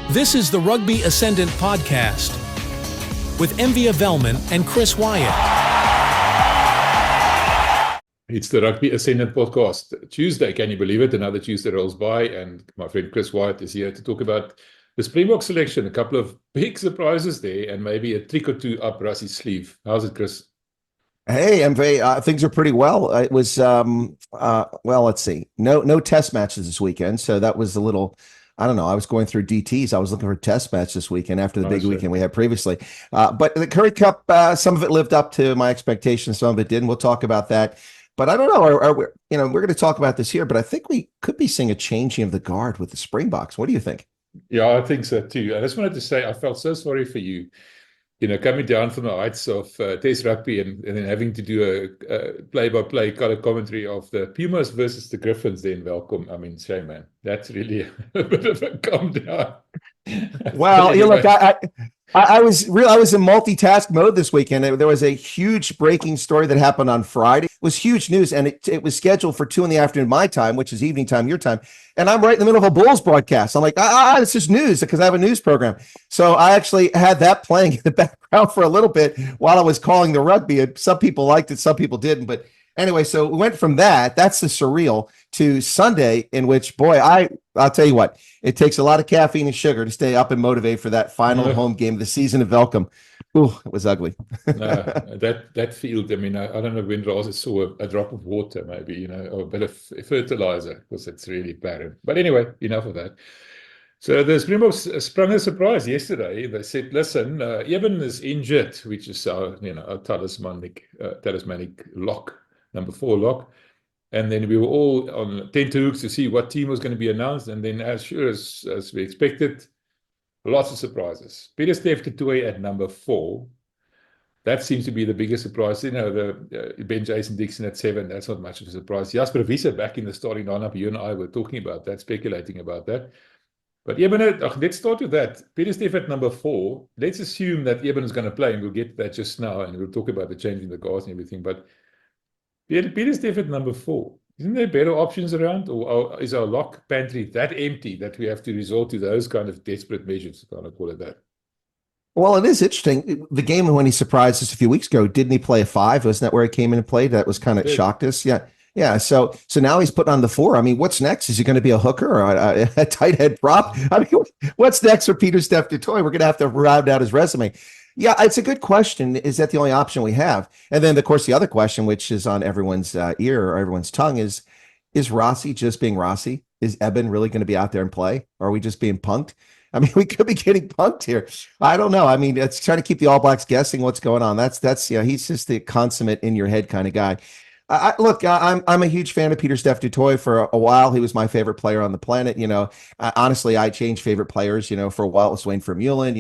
This is the Rugby Ascendant podcast with Envia Velman and Chris Wyatt. It's the Rugby Ascendant podcast. Tuesday, can you believe it? Another Tuesday rolls by, and my friend Chris Wyatt is here to talk about the Springbok selection. A couple of big surprises there, and maybe a trick or two up Rassie's sleeve. How's it, Chris? Hey, MV, things are pretty well. It was, well, let's see. No test matches this weekend, so that was a little, I don't know. I was going through DTs. I was looking for a test match this weekend after the big weekend we had previously. But the Currie Cup, some of it lived up to my expectations, some of it didn't. We'll talk about that. But I don't know. We're going to talk about this here, but I think we could be seeing a changing of the guard with the Springboks. What do you think? Yeah, I think so too. I just wanted to say I felt so sorry for you. Coming down from the heights of Test rugby and then having to do a play-by-play kind of commentary of the Pumas versus the Griffins, then welcome. I mean, shame, man. That's really a bit of a calm down. Well, look, I was in multitask mode this weekend. There was a huge breaking story that happened on Friday. It was huge news, and it was scheduled for 2 p.m. my time, which is evening time, your time. And I'm right in the middle of a Bulls broadcast. I'm like, it's just news because I have a news program. So I actually had that playing in the background for a little bit while I was calling the rugby. And some people liked it, some people didn't. But anyway, so we went from that's the surreal, to Sunday, in which, boy, I'll tell you what, it takes a lot of caffeine and sugar to stay up and motivate for that final home game of the season of Velcom. Ooh, it was ugly. That field, I mean, I don't know when Rassie saw a drop of water, maybe, or a bit of fertilizer, because it's really barren. But anyway, enough of that. So the Springboks sprung a surprise yesterday. They said, listen, Eben is injured, which is our talismanic lock, number 4 lock. And then we were all on tenterhooks to see what team was going to be announced. And then, as sure as we expected, lots of surprises. Pieter-Steph du Toit at number 4. That seems to be the biggest surprise. The Ben Jason Dixon at 7. That's not much of a surprise. Jasper Wiese back in the starting lineup. You and I were talking about that, speculating about that. But Eben, let's start with that. Pieter-Steph at number 4. Let's assume that Eben is going to play, and we'll get to that just now, and we'll talk about the change in the guards and everything. But Pieter-Steph at number 4. Isn't there better options around? Or is our lock pantry that empty that we have to resort to those kind of desperate measures, if I want to call it that? Well, it is interesting. The game when he surprised us a few weeks ago, didn't he play a 5? Wasn't that where he came in and played? That was kind of shocked us. Yeah. So now he's putting on the 4. I mean, what's next? Is he going to be a hooker or a tight head prop? I mean, what's next for Pieter-Steph du Toit? We're going to have to round out his resume. Yeah, it's a good question. Is that the only option we have? And then, of course, the other question, which is on everyone's ear or everyone's tongue, is Rassie just being Rassie? Is Eben really going to be out there and play? Or are we just being punked? I mean, we could be getting punked here. I don't know. I mean, it's trying to keep the All Blacks guessing what's going on. That's he's just the consummate in your head kind of guy. Look, I'm a huge fan of Pieter-Steph du Toit. For a while, he was my favorite player on the planet. Honestly, I changed favorite players. For a while it was Wayne Vermeulen.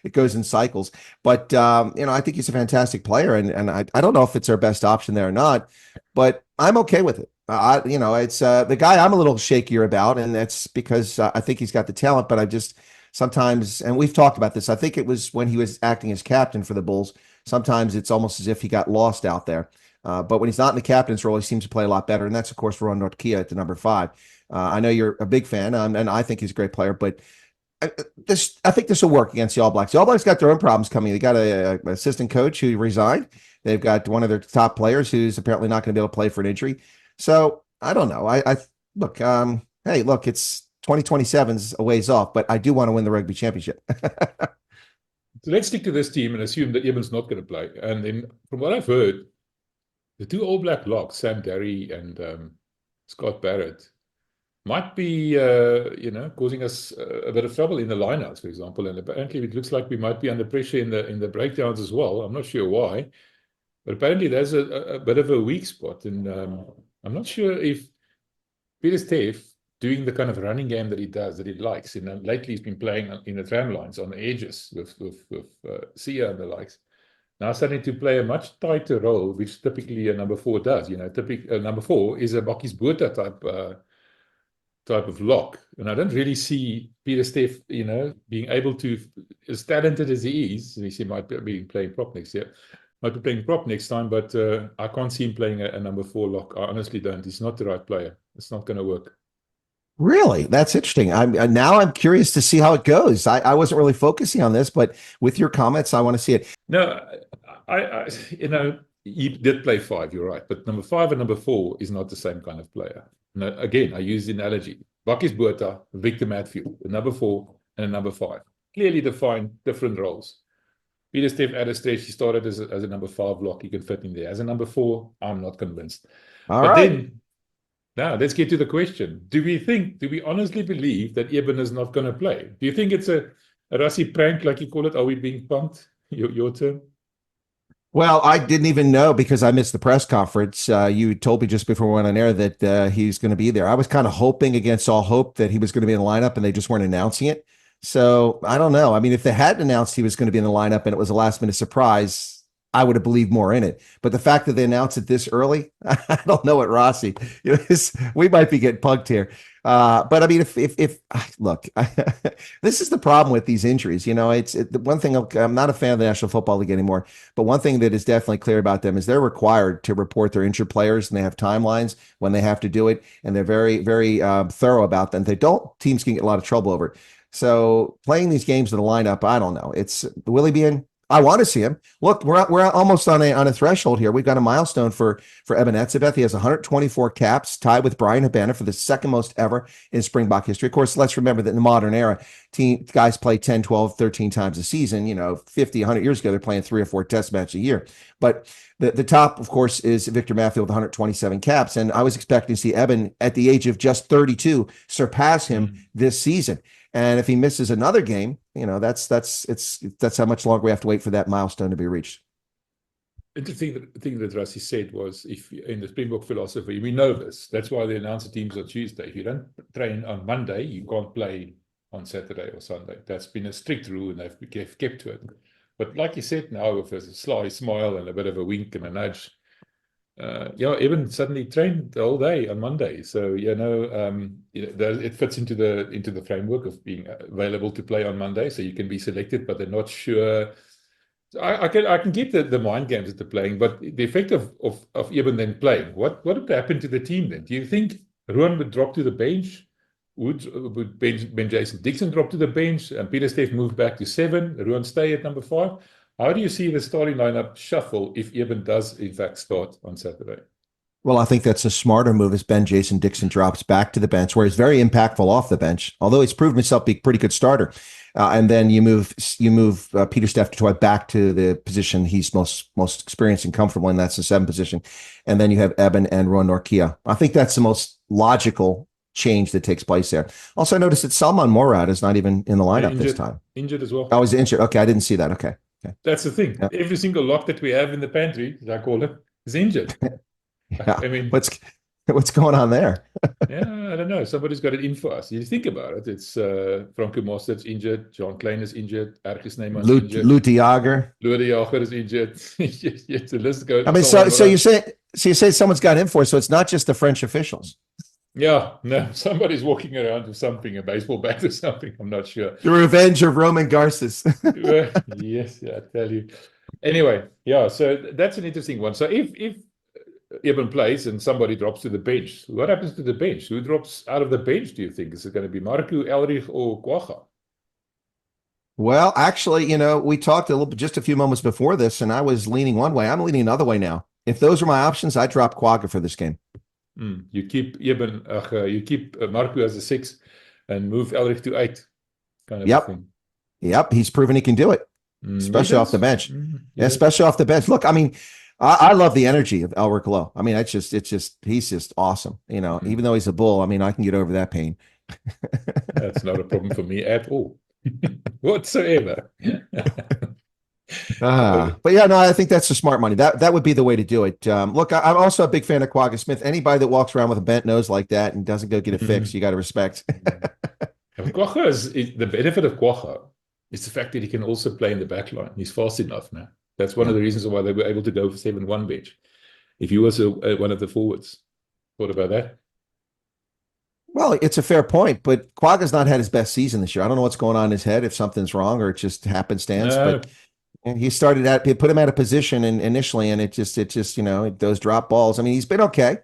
It goes in cycles. But I think he's a fantastic player, and I don't know if it's our best option there or not, but I'm okay with it. It's the guy I'm a little shakier about, and that's because I think he's got the talent. But I just sometimes, and we've talked about this. I think it was when he was acting as captain for the Bulls. Sometimes it's almost as if he got lost out there. But when he's not in the captain's role, he seems to play a lot better. And that's, of course, Ron Nortkia at the number 5. I know you're a big fan, and I think he's a great player. But I think this will work against the All Blacks. The All Blacks got their own problems coming. They got an assistant coach who resigned. They've got one of their top players who's apparently not going to be able to play for an injury. So I don't know. Look. Hey, look, it's 2027's a ways off, but I do want to win the rugby championship. So let's stick to this team and assume that Eben's not going to play. And then, from what I've heard, the 2 All Black locks, Sam Darry and Scott Barrett, might be, causing us a bit of trouble in the lineouts, for example. And apparently, it looks like we might be under pressure in the breakdowns as well. I'm not sure why, but apparently there's a bit of a weak spot. And I'm not sure if Pieter-Steph, doing the kind of running game that he does, that he likes, lately he's been playing in the tram lines on the edges with Sia and the likes. Now starting to play a much tighter role, which typically a number 4 does. Number 4 is a Bakkies Botha type of lock. And I don't really see Pieter-Steph, being able to, as talented as he is, he might be playing prop next year, might be playing prop next time, but I can't see him playing a number 4 lock. I honestly don't. He's not the right player. It's not going to work. Really? That's interesting. I'm curious to see how it goes. I wasn't really focusing on this, but with your comments, I want to see it. No, he did play five, you're right. But number five and number four is not the same kind of player. No, again, I use the analogy. Bakkies Botha, Victor Matfield, the number four and a number five. Clearly defined different roles. Pieter-Steph at a stretch, he started as a number five lock. He can fit in there. As a number four, I'm not convinced. All But right. then, now let's get to the question. Do we honestly believe that Eben is not going to play? Do you think it's a Rassie prank, like you call it? Are we being punked? Your term? Well, I didn't even know because I missed the press conference. You told me just before we went on air that he's going to be there. I was kind of hoping against all hope that he was going to be in the lineup and they just weren't announcing it. So I don't know. I mean, if they hadn't announced he was going to be in the lineup and it was a last minute surprise, I would have believed more in it. But the fact that they announced it this early, I don't know what Rassie. We might be getting punked here. But I mean, if look, this is the problem with these injuries. The one thing I'm not a fan of the National Football League anymore, but one thing that is definitely clear about them is they're required to report their injured players, and they have timelines when they have to do it, and they're very, very thorough about them. If they don't, teams can get a lot of trouble over it. So playing these games in the lineup, I don't know. Will he be in? I want to see him. Look, we're almost on a threshold here. We've got a milestone for Eben Etzebeth. He has 124 caps, tied with Brian Habana for the second most ever in Springbok history. Of course, let's remember that in the modern era, guys play 10, 12, 13 times a season. 50, 100 years ago, they're playing 3 or 4 test matches a year. But the top, of course, is Victor Matfield with 127 caps. And I was expecting to see Eben at the age of just 32 surpass him this season. And if he misses another game, that's how much longer we have to wait for that milestone to be reached. Interesting thing that Rassie said was, if in the Springbok philosophy, we know this. That's why they announce the teams on Tuesday. If you don't train on Monday, you can't play on Saturday or Sunday. That's been a strict rule, and they've kept to it. But like you said, now with a sly smile and a bit of a wink and a nudge, Eben suddenly trained the whole day on Monday. So it fits into the framework of being available to play on Monday. So you can be selected, but they're not sure. I can get the mind games that they're playing, but the effect of Eben then playing, what would happen to the team then? Do you think Ruan would drop to the bench? Would Ben Jason Dixon drop to the bench and Pieter-Steph move back to 7? Ruan stay at number 5? How do you see the starting lineup shuffle if Eben does, in fact, start on Saturday? Well, I think that's a smarter move as Ben Jason Dixon drops back to the bench, where he's very impactful off the bench, although he's proven himself to be a pretty good starter. And then you move Pieter-Steph du Toit back to the position he's most experienced and comfortable in. That's the 7 position. And then you have Eben and Ruan Nortje. I think that's the most logical change that takes place there. Also, I noticed that Salman Morad is not even in the lineup this time. Injured as well. Oh, he's injured. Okay, I didn't see that. Okay. That's the thing. Yep. Every single lock that we have in the pantry, as I call it, is injured. Yeah. I mean, what's going on there? Yeah, I don't know. Somebody's got it in for us. You think about it. It's Franco Mosterd's injured. John Klein is injured. Erkes Neyman is injured. Lou de Jager. Lou de Jager is injured. The list goes. I mean, so you say someone's got in for it, so it's not just the French officials. Yeah, no, somebody's walking around with something, a baseball bat or something. I'm not sure. The revenge of Roman Garces. Yes, I tell you. Anyway, yeah, so that's an interesting one. So if Eben plays and somebody drops to the bench, what happens to the bench? Who drops out of the bench, do you think? Is it going to be Marco, Elrich, or Kwagga? Well, actually, we talked just a few moments before this, and I was leaning one way. I'm leaning another way now. If those are my options, I drop Kwagga for this game. You keep Eben, you keep Marco as a 6 and move Elrich to 8. Kind of yep. thing. Yep. He's proven he can do it, especially off the bench. Yeah, especially off the bench. Look, I mean, I love the energy of Elrich Lowe. I mean, he's just awesome. Even though he's a bull, I mean, I can get over that pain. That's not a problem for me at all, whatsoever. But yeah, no, I think that's the smart money. That would be the way to do it. Look, I'm also a big fan of Kwagga Smith. Anybody that walks around with a bent nose like that and doesn't go get it fixed, you got to respect. Kwagga is the benefit of Kwagga is the fact that he can also play in the back line. He's fast enough now. That's one of the reasons why they were able to go for 7-1 bench. If he was one of the forwards, what about that? Well, it's a fair point, but Kwaga's not had his best season this year. I don't know what's going on in his head, if something's wrong or it just happenstance. But he started put him at a position initially, and it just those drop balls. I mean, he's been okay.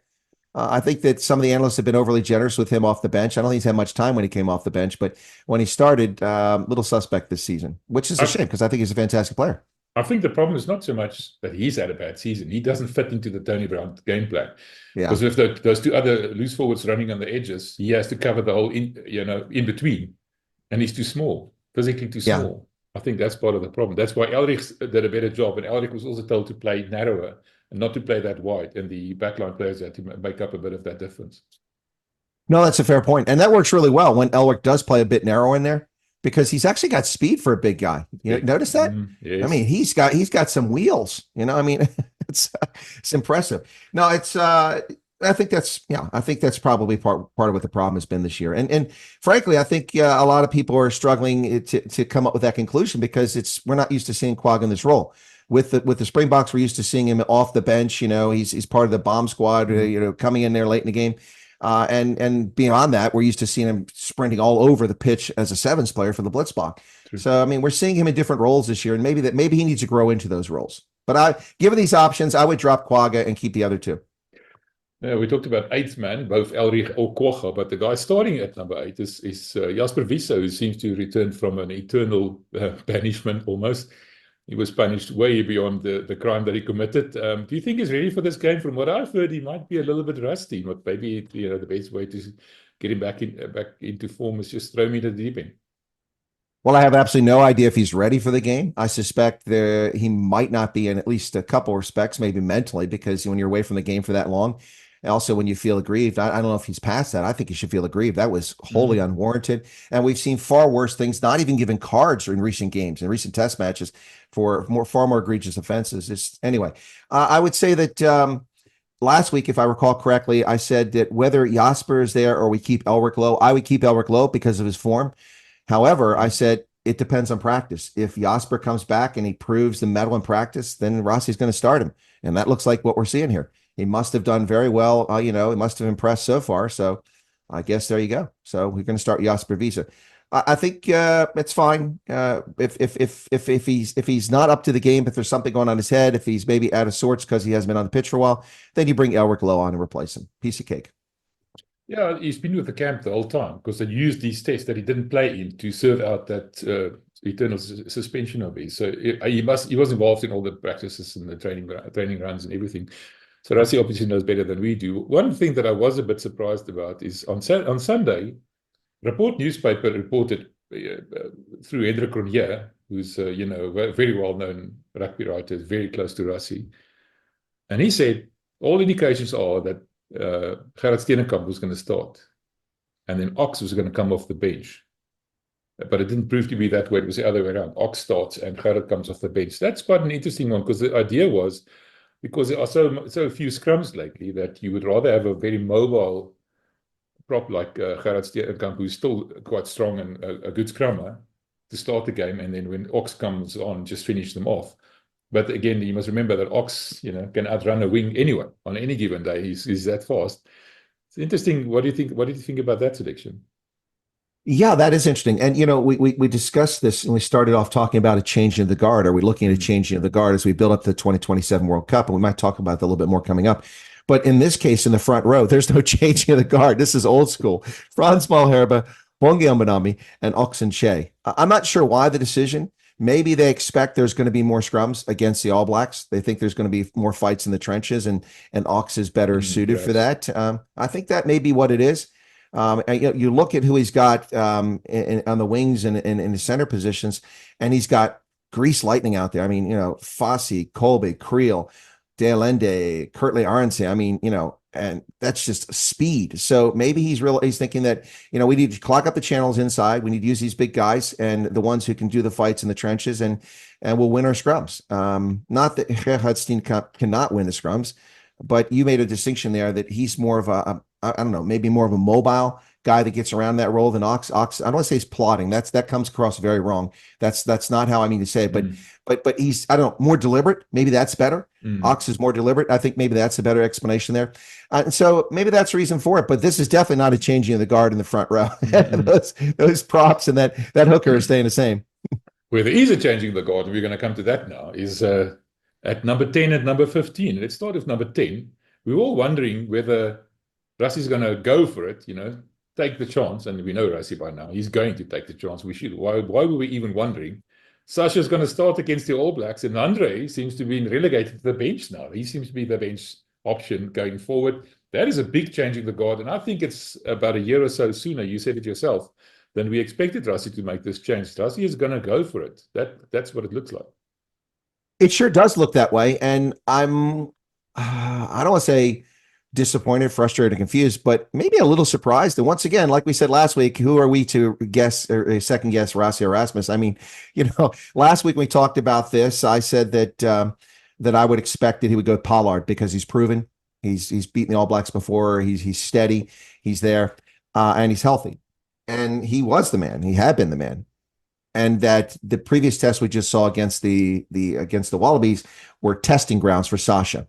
I think that some of the analysts have been overly generous with him off the bench. I don't think he's had much time when he came off the bench, but when he started, little suspect this season, which is a shame because I think he's a fantastic player. I think the problem is not so much that he's had a bad season. He doesn't fit into the Tony Brown game plan. Yeah. Because with those two other loose forwards running on the edges, he has to cover the whole in between. And he's too small, physically too small. I think that's part of the problem. That's why Elrich did a better job. And Elrich was also told to play narrower and not to play that wide. And the backline players had to make up a bit of that difference. No, that's a fair point. And that works really well when Elrich does play a bit narrow in there, because he's actually got speed for a big guy. You notice that? Yes. I mean, he's got some wheels, I mean, it's impressive. No, I think that's probably part of what the problem has been this year. And frankly, I think a lot of people are struggling to come up with that conclusion because we're not used to seeing Quagga in this role. With the Springboks, we're used to seeing him off the bench. He's part of the bomb squad, coming in there late in the game. And beyond that, we're used to seeing him sprinting all over the pitch as a sevens player for the Blitzbach. True. So, I mean, we're seeing him in different roles this year, and maybe he needs to grow into those roles. But given these options, I would drop Quagga and keep the other two. Yeah, we talked about 8th man, both Elrich or Quagga, but the guy starting at number 8 is Jasper Wiese, who seems to return from an eternal banishment almost. He was punished way beyond the crime that he committed. Do you think he's ready for this game? From what I've heard, he might be a little bit rusty. But maybe the best way to get him back into form is just throw him into the deep end. Well, I have absolutely no idea if he's ready for the game. I suspect he might not be in at least a couple respects, maybe mentally, because when you're away from the game for that long, also when you feel aggrieved, I don't know if he's past that. I think he should feel aggrieved. That was wholly unwarranted. And we've seen far worse things, not even given cards in recent games, in recent test matches for far more egregious offenses. Anyway, I would say that last week, if I recall correctly, I said that whether Jasper is there or we keep Elrich low, I would keep Elrich low because of his form. However, I said it depends on practice. If Jasper comes back and he proves the mettle in practice, then Rassie's going to start him. And that looks like what we're seeing here. He must have done very well. He must have impressed so far. So I guess there you go. So we're going to start Jasper Wiese. I think it's fine. If he's not up to the game, if there's something going on his head, if he's maybe out of sorts because he hasn't been on the pitch for a while, then you bring Elrich low on and replace him. Piece of cake. Yeah, he's been with the camp the whole time because they used these tests that he didn't play in to serve out that eternal suspension of his. So he was involved in all the practices and the training runs and everything. So Rassie obviously knows better than we do. One thing that I was a bit surprised about is on Sunday, Report newspaper reported through Hendrik Cronje, who's a very well-known rugby writer, very close to Rassie, and he said all indications are that Gerard Steenekamp was going to start, and then Ox was going to come off the bench. But it didn't prove to be that way. It was the other way around. Ox starts and Gerard comes off the bench. That's quite an interesting one because the idea was, because there are so few scrums lately, that you would rather have a very mobile prop like Gerard Steenekamp, who's still quite strong and a good scrummer, to start the game, and then when Ox comes on, just finish them off. But again, you must remember that Ox, can outrun a wing anyway on any given day. He's that fast. It's interesting. What do you think? What did you think about that selection? Yeah, that is interesting. And, we discussed this and we started off talking about a changing of the guard. Are we looking at a changing of the guard as we build up the 2027 World Cup? And we might talk about that a little bit more coming up. But in this case, in the front row, there's no changing of the guard. This is old school. Frans Malherbe, Bongi Mbanami, and Oxen Shea. I'm not sure why the decision. Maybe they expect there's going to be more scrums against the All Blacks. They think there's going to be more fights in the trenches, and Ox is better suited for that. I think that may be what it is. You look at who he's got on the wings and in the center positions, and he's got grease lightning out there. I mean, Fassi, Colby, Creel, De Allende, Kurtley Arendse. I mean, and that's just speed. So maybe he's thinking that, we need to clog up the channels inside. We need to use these big guys and the ones who can do the fights in the trenches, and we'll win our scrums. Not that Gerhard Steenkamp cannot win the scrums, but you made a distinction there that he's more of I don't know, maybe more of a mobile guy that gets around that role than Ox. I don't want to say he's plotting. That comes across very wrong. That's not how I mean to say it. But he's, I don't know, more deliberate. Maybe that's better. Ox is more deliberate. I think maybe that's a better explanation there. And so maybe that's the reason for it. But this is definitely not a changing of the guard in the front row. those props and that hooker are staying the same. Where there is a changing of the guard, and we're going to come to that now, is at number 10 and number 15. Let's start with number 10. We were all wondering whether Rassie's going to go for it, take the chance. And we know Rassie by now. He's going to take the chance. We should. Why were we even wondering? Sasha's going to start against the All Blacks, and Andre seems to be relegated to the bench now. He seems to be the bench option going forward. That is a big change in the guard, and I think it's about a year or so sooner, you said it yourself, than we expected Rassie to make this change. Rassie is going to go for it. That's what it looks like. It sure does look that way, and I don't want to say disappointed, frustrated, confused, but maybe a little surprised. And once again, like we said last week, who are we to guess or second guess Rassie Erasmus? I mean, last week we talked about this. I said that I would expect that he would go Pollard because he's proven. He's beaten the All Blacks before. He's steady. He's there, and he's healthy. And he was the man. He had been the man. And that the previous test we just saw against the Wallabies were testing grounds for Sasha.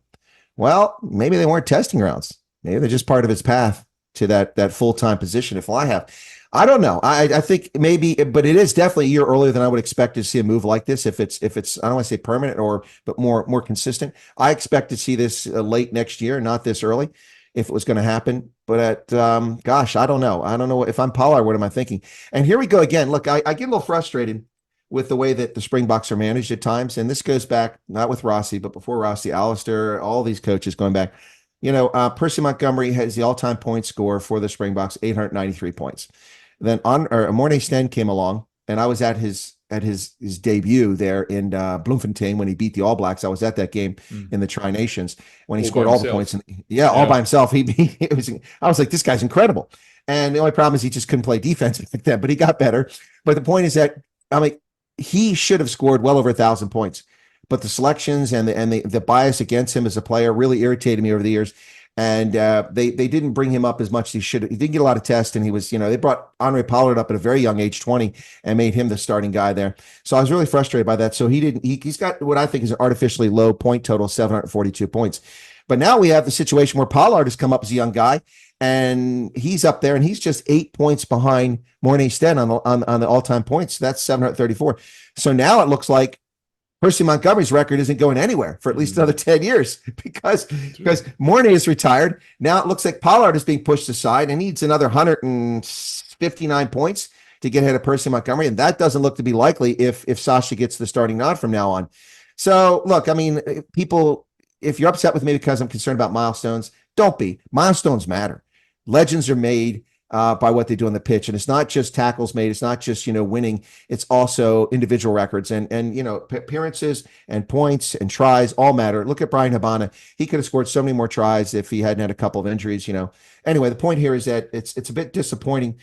Well, maybe they weren't testing grounds. Maybe they're just part of his path to that full-time position at fly half. I don't know. I think maybe, but it is definitely a year earlier than I would expect to see a move like this. If it's I don't want to say permanent but more consistent. I expect to see this late next year, not this early, if it was going to happen. But gosh, I don't know. I don't know if I'm Pollard. What am I thinking? And here we go again. Look, I get a little frustrated with the way that the Springboks are managed at times. And this goes back, not with Rassie, but before Rassie, Alistair, all these coaches going back. Percy Montgomery has the all-time point score for the Springboks, 893 points. Then Mornay Sten came along, and I was at his debut there in Bloemfontein when he beat the All Blacks. I was at that game in the Tri Nations when he scored all the points. All by himself. I was like, this guy's incredible. And the only problem is he just couldn't play defense like that, but he got better. But the point is that, he should have scored well over 1,000 points, but the selections and the bias against him as a player really irritated me over the years. And they didn't bring him up as much as he should. He didn't get a lot of tests, and he was, they brought Andre Pollard up at a very young age, 20, and made him the starting guy there. So I was really frustrated by that. So he's got what I think is an artificially low point total, 742 points. But now we have the situation where Pollard has come up as a young guy, and he's up there, and he's just 8 points behind Mornay Sten on the all-time points. That's 734. So now it looks like Percy Montgomery's record isn't going anywhere for at least another 10 years because Mornay is retired. Now it looks like Pollard is being pushed aside and needs another 159 points to get ahead of Percy Montgomery, and that doesn't look to be likely if Sasha gets the starting nod from now on. So, look, people, if you're upset with me because I'm concerned about milestones, don't be. Milestones matter. Legends are made by what they do on the pitch. And it's not just tackles made. It's not just, winning. It's also individual records and appearances and points and tries all matter. Look at Brian Habana. He could have scored so many more tries if he hadn't had a couple of injuries, Anyway, the point here is that it's a bit disappointing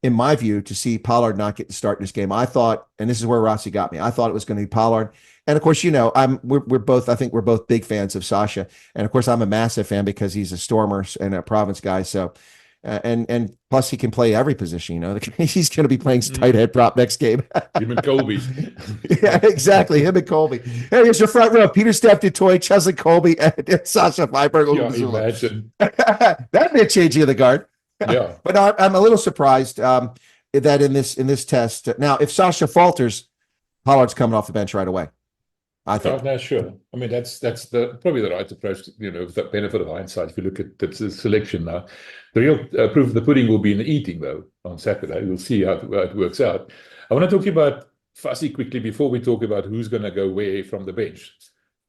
in my view to see Pollard not get to start in this game. I thought, and this is where Rassie got me, I thought it was going to be Pollard. And of course, we're both big fans of Sasha. And of course, I'm a massive fan because he's a Stormer and a Province guy. So, and plus he can play every position, he's going to be playing tight head prop next game. Him and Colby. Yeah, exactly. Him and Colby. Hey, here's your front row. Peter Steph Dutoy, Chesley Colby, and Sasha Feinberg. Yeah, imagine. That'd be a changing of the guard. Yeah. But no, I'm a little surprised that in this test. Now, if Sasha falters, Pollard's coming off the bench right away. I think. No, sure. That's probably the right approach. With the benefit of hindsight, if you look at the selection now, the real proof of the pudding will be in the eating, though. On Saturday, we'll see how it works out. I want to talk to you about Rassie quickly before we talk about who's going to go where from the bench.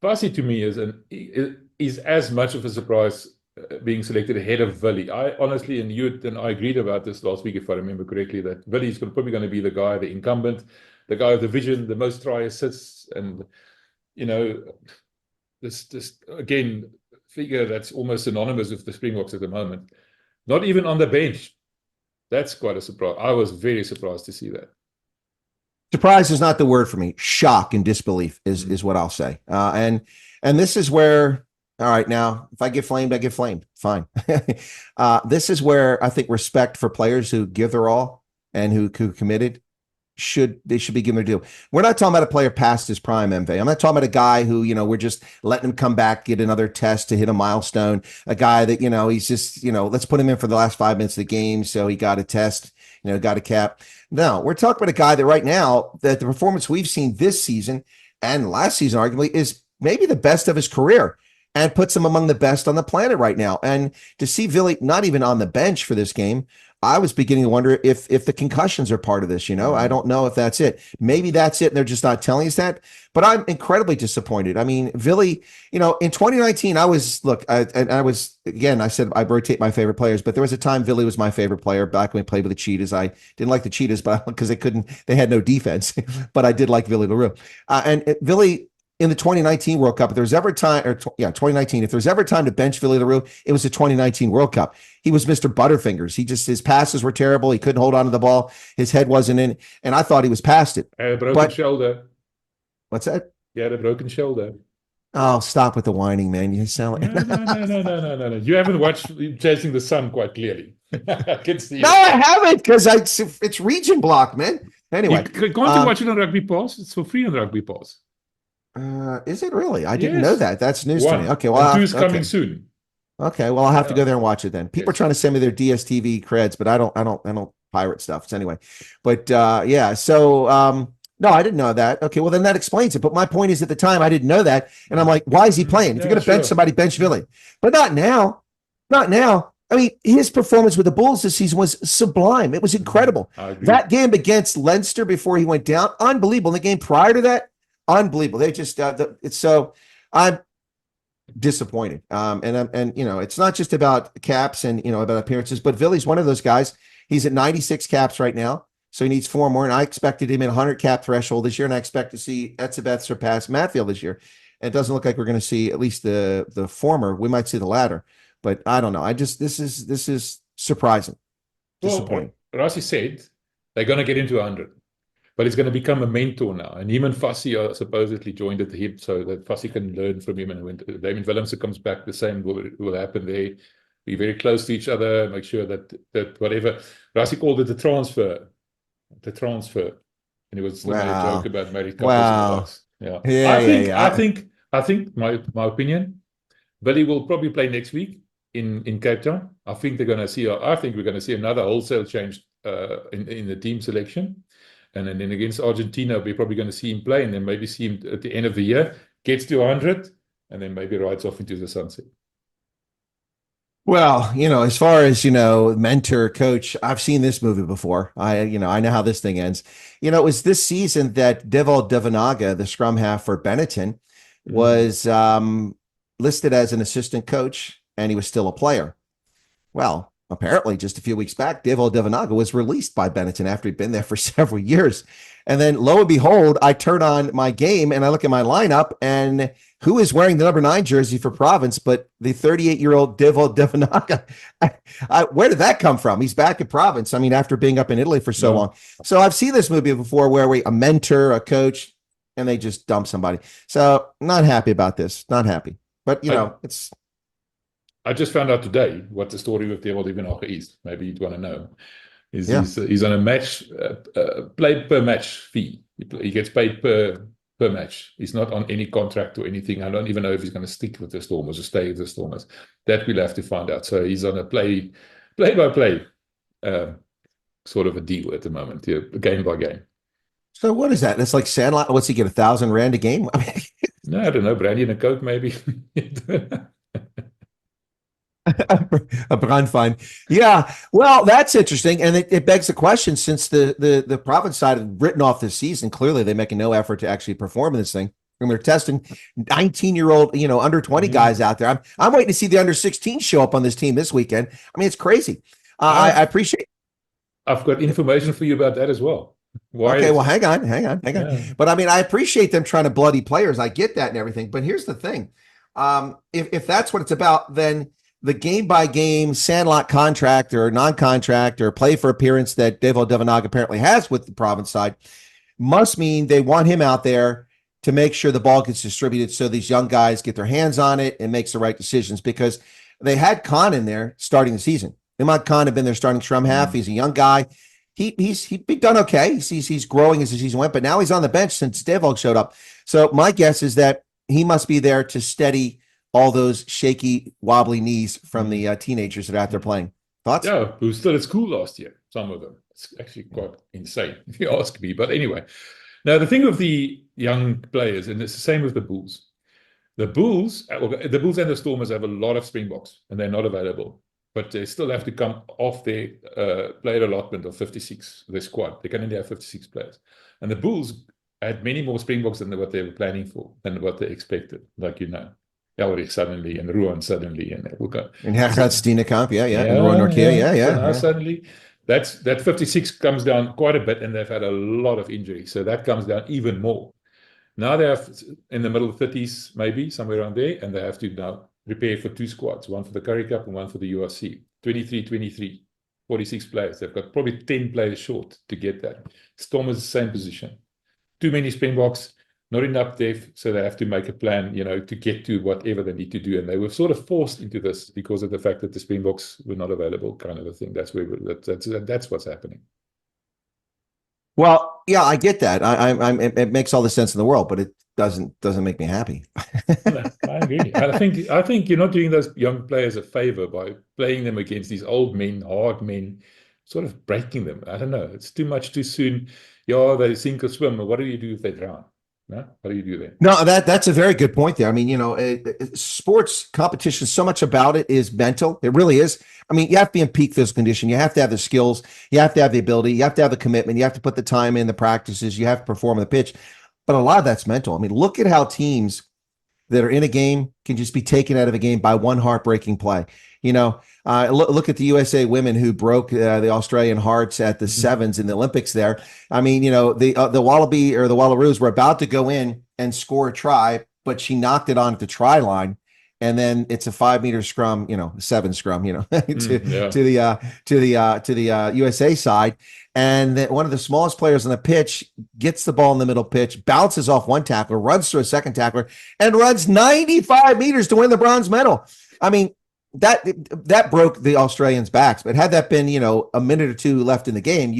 Rassie to me is as much of a surprise being selected ahead of Willie. I honestly, and you and I agreed about this last week, if I remember correctly, that Willie is probably going to be the guy, the incumbent, the guy with the vision, the most try assists, and this again figure that's almost synonymous with the Springboks at the moment. Not even on the bench. That's quite a surprise. I was very surprised to see that. Surprise is not the word for me. Shock and disbelief is what I'll say. And this is where, all right, now if I get flamed, I get flamed. Fine. This is where I think respect for players who give their all and who committed should be given their due. We're not talking about a player past his prime, MV. I'm not talking about a guy who, we're just letting him come back, get another test to hit a milestone. A guy that, he's just, let's put him in for the last 5 minutes of the game. So he got a test, got a cap. No, we're talking about a guy that right now, that the performance we've seen this season and last season, arguably, is maybe the best of his career. and puts him among the best on the planet right now. And to see Billy not even on the bench for this game, I was beginning to wonder if the concussions are part of this. I don't know if that's it. Maybe that's it, and they're just not telling us that. But I'm incredibly disappointed. I mean, Billy, in 2019, I said I rotate my favorite players, but there was a time Billy was my favorite player back when we played with the Cheetahs. I didn't like the Cheetahs, but because they had no defense, but I did like Billy LaRue. And Billy, in the 2019 World Cup, if there was ever time, 2019, if there's ever time to bench Billy LaRue, it was the 2019 World Cup. He was Mr. Butterfingers. His passes were terrible. He couldn't hold on to the ball. His head wasn't in, and I thought he was past it. Broken shoulder. What's that? Yeah, the broken shoulder. Oh, stop with the whining, man. You sound like No. You haven't watched Chasing the Sun quite clearly. I can see No, I haven't, because it's region block, man. Anyway. Can't you watch it on Rugby Pass? It's for free on Rugby Pass. Is it really? I didn't know that. That's news to me. Okay, well, 2 is coming soon. Okay, well, I'll have to go there and watch it then. People are trying to send me their DSTV creds, but I don't pirate stuff. So anyway, but so no, I didn't know that. Okay, well then that explains it. But my point is, at the time I didn't know that, and I'm like, why is he playing? If you're going to bench somebody, bench Billy, but not now. Not now. I mean, his performance with the Bulls this season was sublime. It was incredible. That game against Leinster before he went down, unbelievable. And the game prior to that, unbelievable. They just it's so I'm disappointed. And it's not just about caps and about appearances, but Billy's one of those guys. He's at 96 caps right now, so he needs 4 more. And I expected him at 100 cap threshold this year, and I expect to see Etzebeth surpass Matfield this year. And it doesn't look like we're going to see at least the former. We might see the latter, but I don't know. This is surprising, disappointing. Well, Rassie said they're going to get into 100. But he's going to become a mentor now. And him and Fassie are supposedly joined at the hip so that Fassie can learn from him. And when Damien Willemse comes back, the same will happen there. Be very close to each other, make sure that whatever. Rassie called it the transfer. And he was made a joke about married couples. I think my opinion, Billy will probably play next week in Cape Town. I think we're going to see another wholesale change in the team selection. And then against Argentina, we're probably going to see him play, and then maybe see him at the end of the year, gets to 100, and then maybe rides off into the sunset. Well, as far as, mentor, coach, I've seen this movie before. I know how this thing ends. It was this season that Deval Devanaga, the scrum half for Benetton, was listed as an assistant coach, and he was still a player. Well, apparently, just a few weeks back, Deval Devanaga was released by Benetton after he'd been there for several years. And then, lo and behold, I turn on my game and I look at my lineup, and who is wearing the number 9 jersey for Province but the 38-year-old Deval Devanaga? Where did that come from? He's back at Province. I mean, after being up in Italy for so long. So I've seen this movie before where a mentor, a coach, and they just dump somebody. So not happy about this. Not happy. But, it's... I just found out today what the story with Deval Devanaga is. Maybe you'd want to know. He's on a match, played per match fee. He gets paid per match. He's not on any contract or anything. I don't even know if he's going to stick with the Stormers or stay with the Stormers. That we'll have to find out. So he's on a play-by-play sort of a deal at the moment, game by game. So what is that? That's like Sandlot. What's he get, 1,000 rand a game? No, I don't know. Brandy and a Coke, maybe. A brand fine. Yeah. Well, that's interesting. And it begs the question, since the province side had written off this season, clearly they're making no effort to actually perform in this thing. And they're testing 19-year-old, under 20 guys out there. I'm waiting to see the under 16 show up on this team this weekend. I mean, it's crazy. I appreciate. I've got information for you about that as well. Okay, well, hang on. Yeah. But I mean, I appreciate them trying to bloody players. I get that and everything. But here's the thing. If that's what it's about, then the game-by-game Sandlot contract or non-contract or play for appearance that Deval Devanaga apparently has with the province side must mean they want him out there to make sure the ball gets distributed so these young guys get their hands on it and makes the right decisions, because they had Khan in there starting the season. Imad Khan had been their starting scrum half. He's a young guy. He's done okay. He's growing as the season went, but now he's on the bench since Deval showed up. So my guess is that he must be there to steady all those shaky, wobbly knees from the teenagers that are out there playing. Thoughts? Yeah, who stood at school last year, some of them. It's actually quite insane, if you ask me. But anyway, now the thing with the young players, and it's the same with the Bulls, The Bulls and the Stormers have a lot of Springboks, and they're not available. But they still have to come off their player allotment of 56, their squad. They can only have 56 players. And the Bulls had many more Springboks than what they were planning for, than what they expected, like Elrich suddenly, and Ruan suddenly, and Hergat Steenekamp, and Roy Nortje, So now suddenly, that 56 comes down quite a bit, and they've had a lot of injuries. So that comes down even more. Now they have in the middle 30s, maybe, somewhere around there, and they have to now prepare for 2 squads, one for the Currie Cup and one for the URC. 23, 46 players. They've got probably 10 players short to get that. Storm is the same position. Too many Springboks, not enough depth, so they have to make a plan, to get to whatever they need to do. And they were sort of forced into this because of the fact that the Springboks were not available, kind of a thing. That's what's happening. Well, yeah, I get that. It makes all the sense in the world, but it doesn't make me happy. No, I agree. I think you're not doing those young players a favor by playing them against these old men, hard men, sort of breaking them. I don't know. It's too much too soon. Yeah, they sink or swim. What do you do if they drown? No? What do you do then? No, that's a very good point there. I mean, sports competition, so much about it is mental. It really is. I mean, you have to be in peak physical condition. You have to have the skills. You have to have the ability. You have to have the commitment. You have to put the time in, the practices. You have to perform on the pitch. But a lot of that's mental. I mean, look at how teams that are in a game can just be taken out of a game by one heartbreaking play. Look at the USA women who broke the Australian hearts at the sevens in the Olympics there. I mean, the Wallaby or the Wallaroos were about to go in and score a try, but she knocked it on at the try line. And then it's a 5-meter scrum, 7 scrum, to the USA side. And then one of the smallest players on the pitch gets the ball in the middle pitch, bounces off one tackler, runs through a second tackler, and runs 95 meters to win the bronze medal. I mean, that broke the Australians' backs. But had that been, a minute or two left in the game,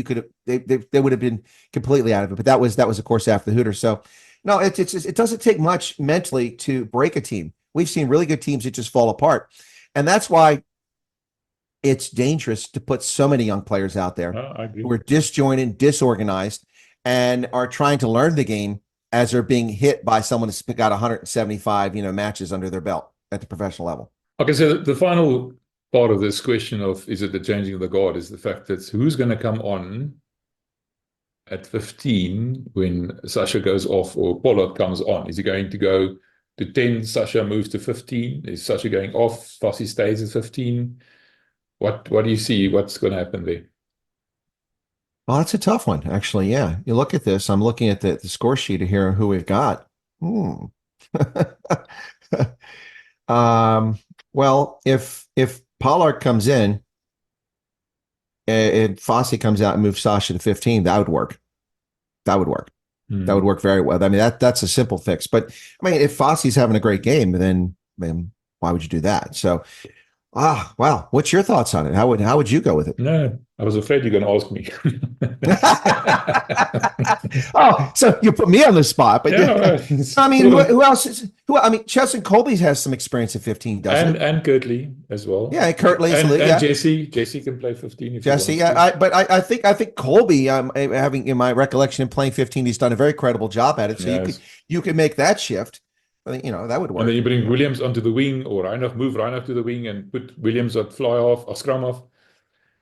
they would have been completely out of it. But that was of course after the Hooters. So no, it doesn't take much mentally to break a team. We've seen really good teams that just fall apart. And that's why it's dangerous to put so many young players out there who are disjointed, disorganized, and are trying to learn the game as they're being hit by someone who's got 175, matches under their belt at the professional level. Okay, so the final part of this question of is it the changing of the guard is the fact that who's going to come on at 15 when Sasha goes off or Pollard comes on? Is he going to go to 10, Sasha moves to 15? Is Sasha going off, Rassie stays at 15? What do you see? What's going to happen there? Well, that's a tough one, actually. Yeah. You look at this. I'm looking at the score sheet here, who we've got. Well, if Pollard comes in and Rassie comes out and moves Sasha to 15, that would work. That would work. That would work very well. I mean, that's a simple fix. But I mean, if Fossey's having a great game, then why would you do that? So, wow. What's your thoughts on it? How would you go with it? No, I was afraid you're going to ask me. Oh, so you put me on the spot. But I mean, who else? Chesson Colby has some experience at 15, doesn't he? And Kirtley as well. Yeah, Kirtley and Jesse can play 15. If Jesse, I think Colby, having in my recollection of playing 15, he's done a very credible job at it. So you could make that shift. I think that would work. And then you bring Williams onto the wing, or move Reinach to the wing and put Williams on fly off or scrum off.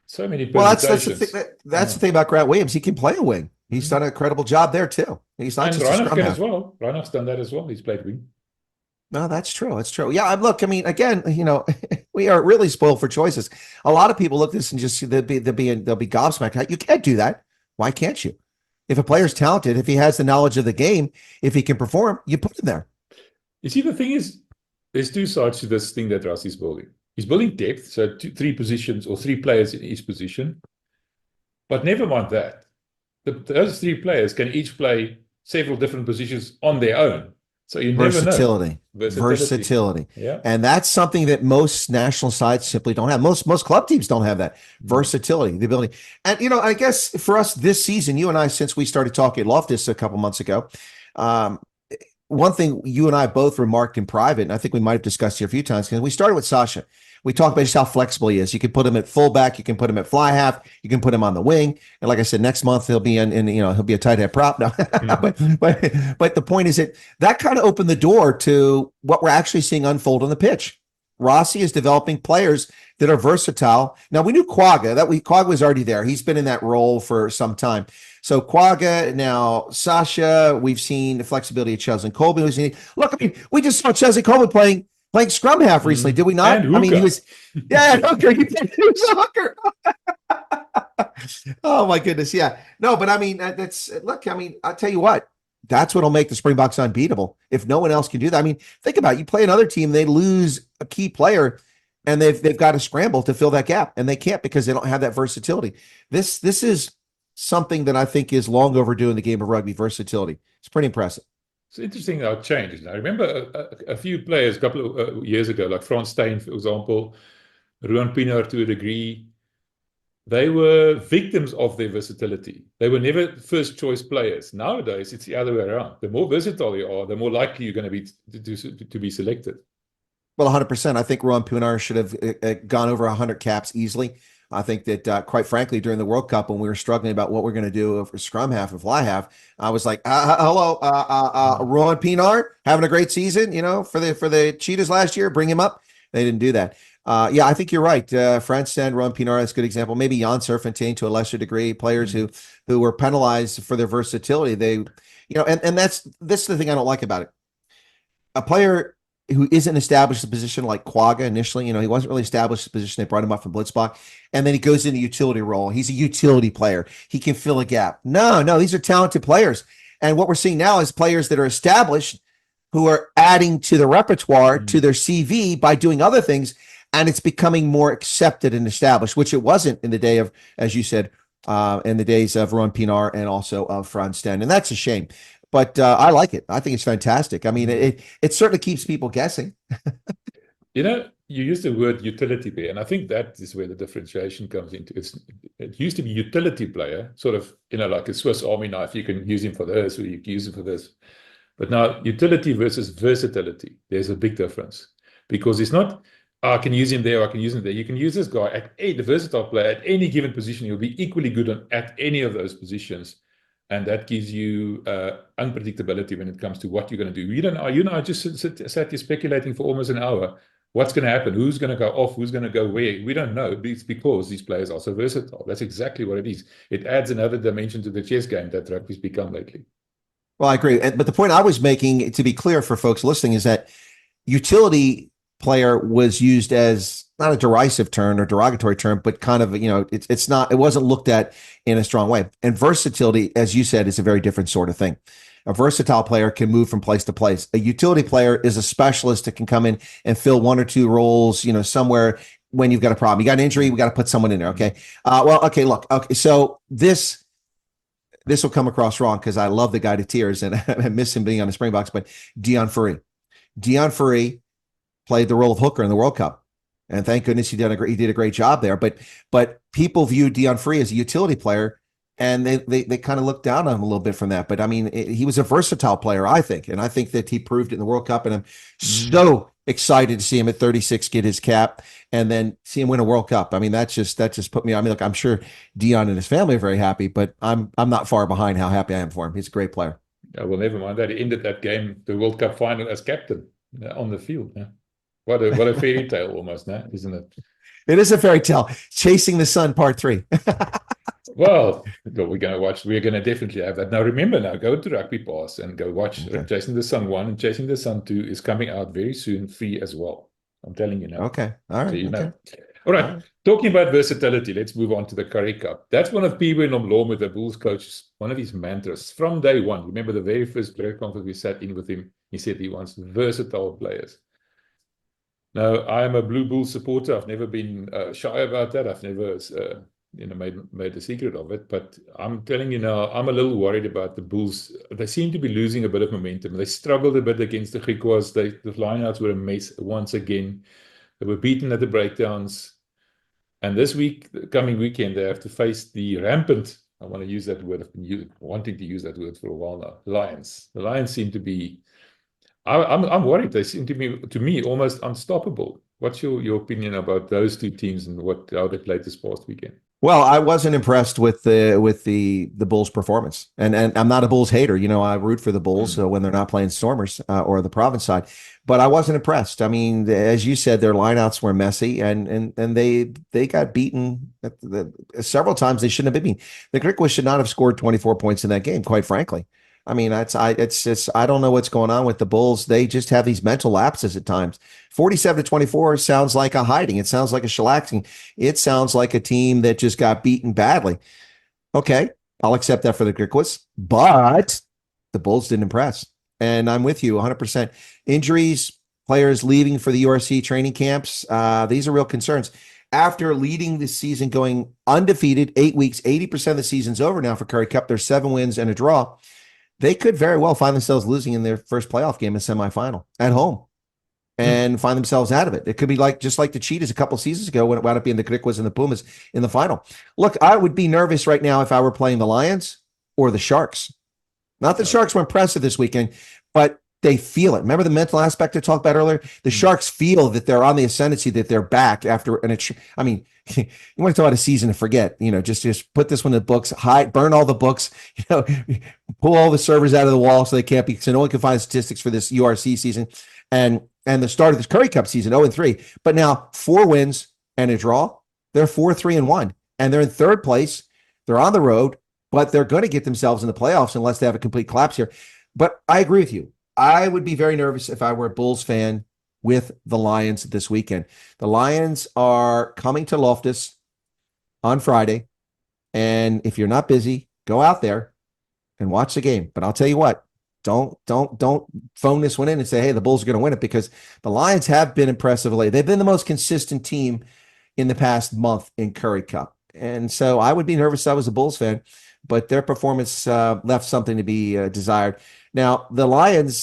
So many permutations. Well, that's the thing about Grant Williams. He can play a wing. He's done a credible job there too. He's not just a scrum half. As well. Reinach's done that as well. He's played wing. No, that's true. That's true. Yeah, look, I mean, again, we are really spoiled for choices. A lot of people look at this and just they'll be gobsmacked. You can't do that. Why can't you? If a player's talented, if he has the knowledge of the game, if he can perform, you put him there. You see, the thing is, there's two sides to this thing that Rassie's building. He's building depth, so 3 positions or 3 players in each position. But never mind that. Those 3 players can each play several different positions on their own. So you never know. Versatility. Yeah. And that's something that most national sides simply don't have. Most club teams don't have that. Versatility, the ability. And, I guess for us this season, you and I, since we started talking at Loftus a couple months ago, one thing you and I both remarked in private, and I think we might have discussed here a few times, because we started with Sasha. We talked about just how flexible he is. You can put him at fullback, you can put him at fly half, you can put him on the wing. And like I said, next month he'll be he'll be a tight head prop. No. but the point is that kind of opened the door to what we're actually seeing unfold on the pitch. Rassie is developing players that are versatile. Now, we knew Quagga was already there. He's been in that role for some time. So Quagga, now Sasha, we've seen the flexibility of Cheslin Colby. Look, I mean, we just saw Cheslin Colby playing scrum half recently, did we not? And I mean, he was, hooker. He was a hooker. Oh my goodness, yeah. No, but I mean, I'll tell you what. That's what'll make the Springboks unbeatable if no one else can do that. I mean, think about it. You play another team, they lose a key player, and they've got to scramble to fill that gap, and they can't because they don't have that versatility. This is something that I think is long overdue in the game of rugby, versatility. It's pretty impressive. It's interesting how it changes. I remember a few players a couple of years ago, like Frans Steyn, for example, Ruan Pienaar to a degree. They were victims of their versatility. They were never first choice players. Nowadays, it's the other way around. The more versatile you are, the more likely you're going to be to be selected. Well, 100%. I think Ruan Pienaar should have gone over 100 caps easily. I think that, quite frankly, during the World Cup, when we were struggling about what we're going to do for scrum half and fly half, I was like, hello, Ruan Pienaar, having a great season, for the Cheetahs last year, bring him up. They didn't do that. Yeah, I think you're right. Franstad, Ruan Pienaar, that's a good example. Maybe Jan Serfontein to a lesser degree, players who were penalized for their versatility. They, and this is the thing I don't like about it. A player who isn't established a position like Quagga initially, he wasn't really established a position. They brought him up from Blitzbach, and then he goes into utility role. He's a utility player. He can fill a gap. No, these are talented players. And what we're seeing now is players that are established who are adding to the repertoire, to their CV by doing other things. And it's becoming more accepted and established, which it wasn't in the day of, as you said, in the days of Ruan Pienaar and also of Frans Sten. And that's a shame. But I like it. I think it's fantastic. I mean, it certainly keeps people guessing. You used the word utility there, and I think that is where the differentiation comes into. It used to be utility player, sort of, like a Swiss Army knife. You can use him for this, or you can use him for this. But now, utility versus versatility, there's a big difference. Because it's not, I can use him there, or I can use him there. You can use this guy the versatile player at any given position. He'll be equally good at any of those positions. And that gives you unpredictability when it comes to what you're going to do. I just sat here speculating for almost an hour. What's going to happen? Who's going to go off? Who's going to go where? We don't know. It's because these players are so versatile. That's exactly what it is. It adds another dimension to the chess game that rugby's become lately. Well, I agree. But the point I was making, to be clear for folks listening, is that utility player was used as not a derisive term or derogatory term, but kind of, it wasn't looked at in a strong way. And versatility, as you said, is a very different sort of thing. A versatile player can move from place to place. A utility player is a specialist that can come in and fill one or two roles, somewhere when you've got a problem. You got an injury, we got to put someone in there. Okay. So this will come across wrong because I love the guy to tears and I miss him being on the Springboks, but Deon Fourie played the role of hooker in the World Cup. And thank goodness he did a great job there. But people view Deon Fourie as a utility player, and they kind of looked down on him a little bit from that. But I mean, he was a versatile player, I think, and I think that he proved it in the World Cup. And I'm so excited to see him at 36 get his cap, and then see him win a World Cup. I mean, that just put me. I mean, look, I'm sure Deon and his family are very happy, but I'm not far behind how happy I am for him. He's a great player. Yeah, well, never mind that. He ended that game, the World Cup final, as captain on the field. Yeah. What a fairy tale almost, isn't it? It is a fairy tale. Chasing the Sun, Part 3. Well, we're going to definitely have that. Now, remember, go to Rugby Pass and go watch Chasing the Sun 1, and Chasing the Sun 2 is coming out very soon, free as well. I'm telling you now. Okay. All right. So you know. All right. Talking about versatility, let's move on to the Currie Cup. That's one of P.W. Nomlomo, the Bulls coach, one of his mantras from day one. Remember the very first press conference we sat in with him, he said he wants versatile players. Now, I am a Blue Bulls supporter. I've never been shy about that. I've never made a secret of it. But I'm telling you now, I'm a little worried about the Bulls. They seem to be losing a bit of momentum. They struggled a bit against the Griquas. The lineouts were a mess once again. They were beaten at the breakdowns. And this coming weekend, they have to face the rampant, I want to use that word, I've been wanting to use that word for a while now, Lions. The Lions seem to be I'm worried. They seem to me almost unstoppable. What's your opinion about those two teams and how they played this past weekend? Well, I wasn't impressed with the Bulls' performance, and I'm not a Bulls hater. I root for the Bulls when they're not playing Stormers or the Province side, but I wasn't impressed. I mean, as you said, their lineouts were messy, and they got beaten several times. They shouldn't have been beaten. The Griquas should not have scored 24 points in that game, quite frankly. I mean, it's just I don't know what's going on with the Bulls. They just have these mental lapses at times. 47-24 sounds like a hiding. It sounds like a shellacking. It sounds like a team that just got beaten badly. Okay, I'll accept that for the Griquas, but the Bulls didn't impress. And I'm with you 100%. Injuries, players leaving for the URC training camps, these are real concerns. After leading the season going undefeated, 8 weeks, 80% of the season's over now for Currie Cup. There's 7 wins and a draw. They could very well find themselves losing in their first playoff game in semifinal at home and find themselves out of it. It could be just like the Cheetahs a couple seasons ago when it wound up being the Griquas and the Pumas in the final. Look, I would be nervous right now if I were playing the Lions or the Sharks. Not that Sharks were impressive this weekend, but they feel it. Remember the mental aspect I talked about earlier? The Sharks feel that they're on the ascendancy, that they're back after I mean, you want to talk about a season to forget, just put this one in the books, burn all the books, pull all the servers out of the wall so no one can find statistics for this URC season and the start of this Currie Cup season, 0-3. But now 4 wins and a draw. They're 4-3-1, and they're in third place. They're on the road, but they're going to get themselves in the playoffs unless they have a complete collapse here. But I agree with you. I would be very nervous if I were a Bulls fan with the Lions this weekend. The Lions are coming to Loftus on Friday. And if you're not busy, go out there and watch the game. But I'll tell you what, don't phone this one in and say, hey, the Bulls are going to win it, because the Lions have been impressive lately. They've been the most consistent team in the past month in Currie Cup. And so I would be nervous if I was a Bulls fan, but their performance left something to be desired. Now, the Lions,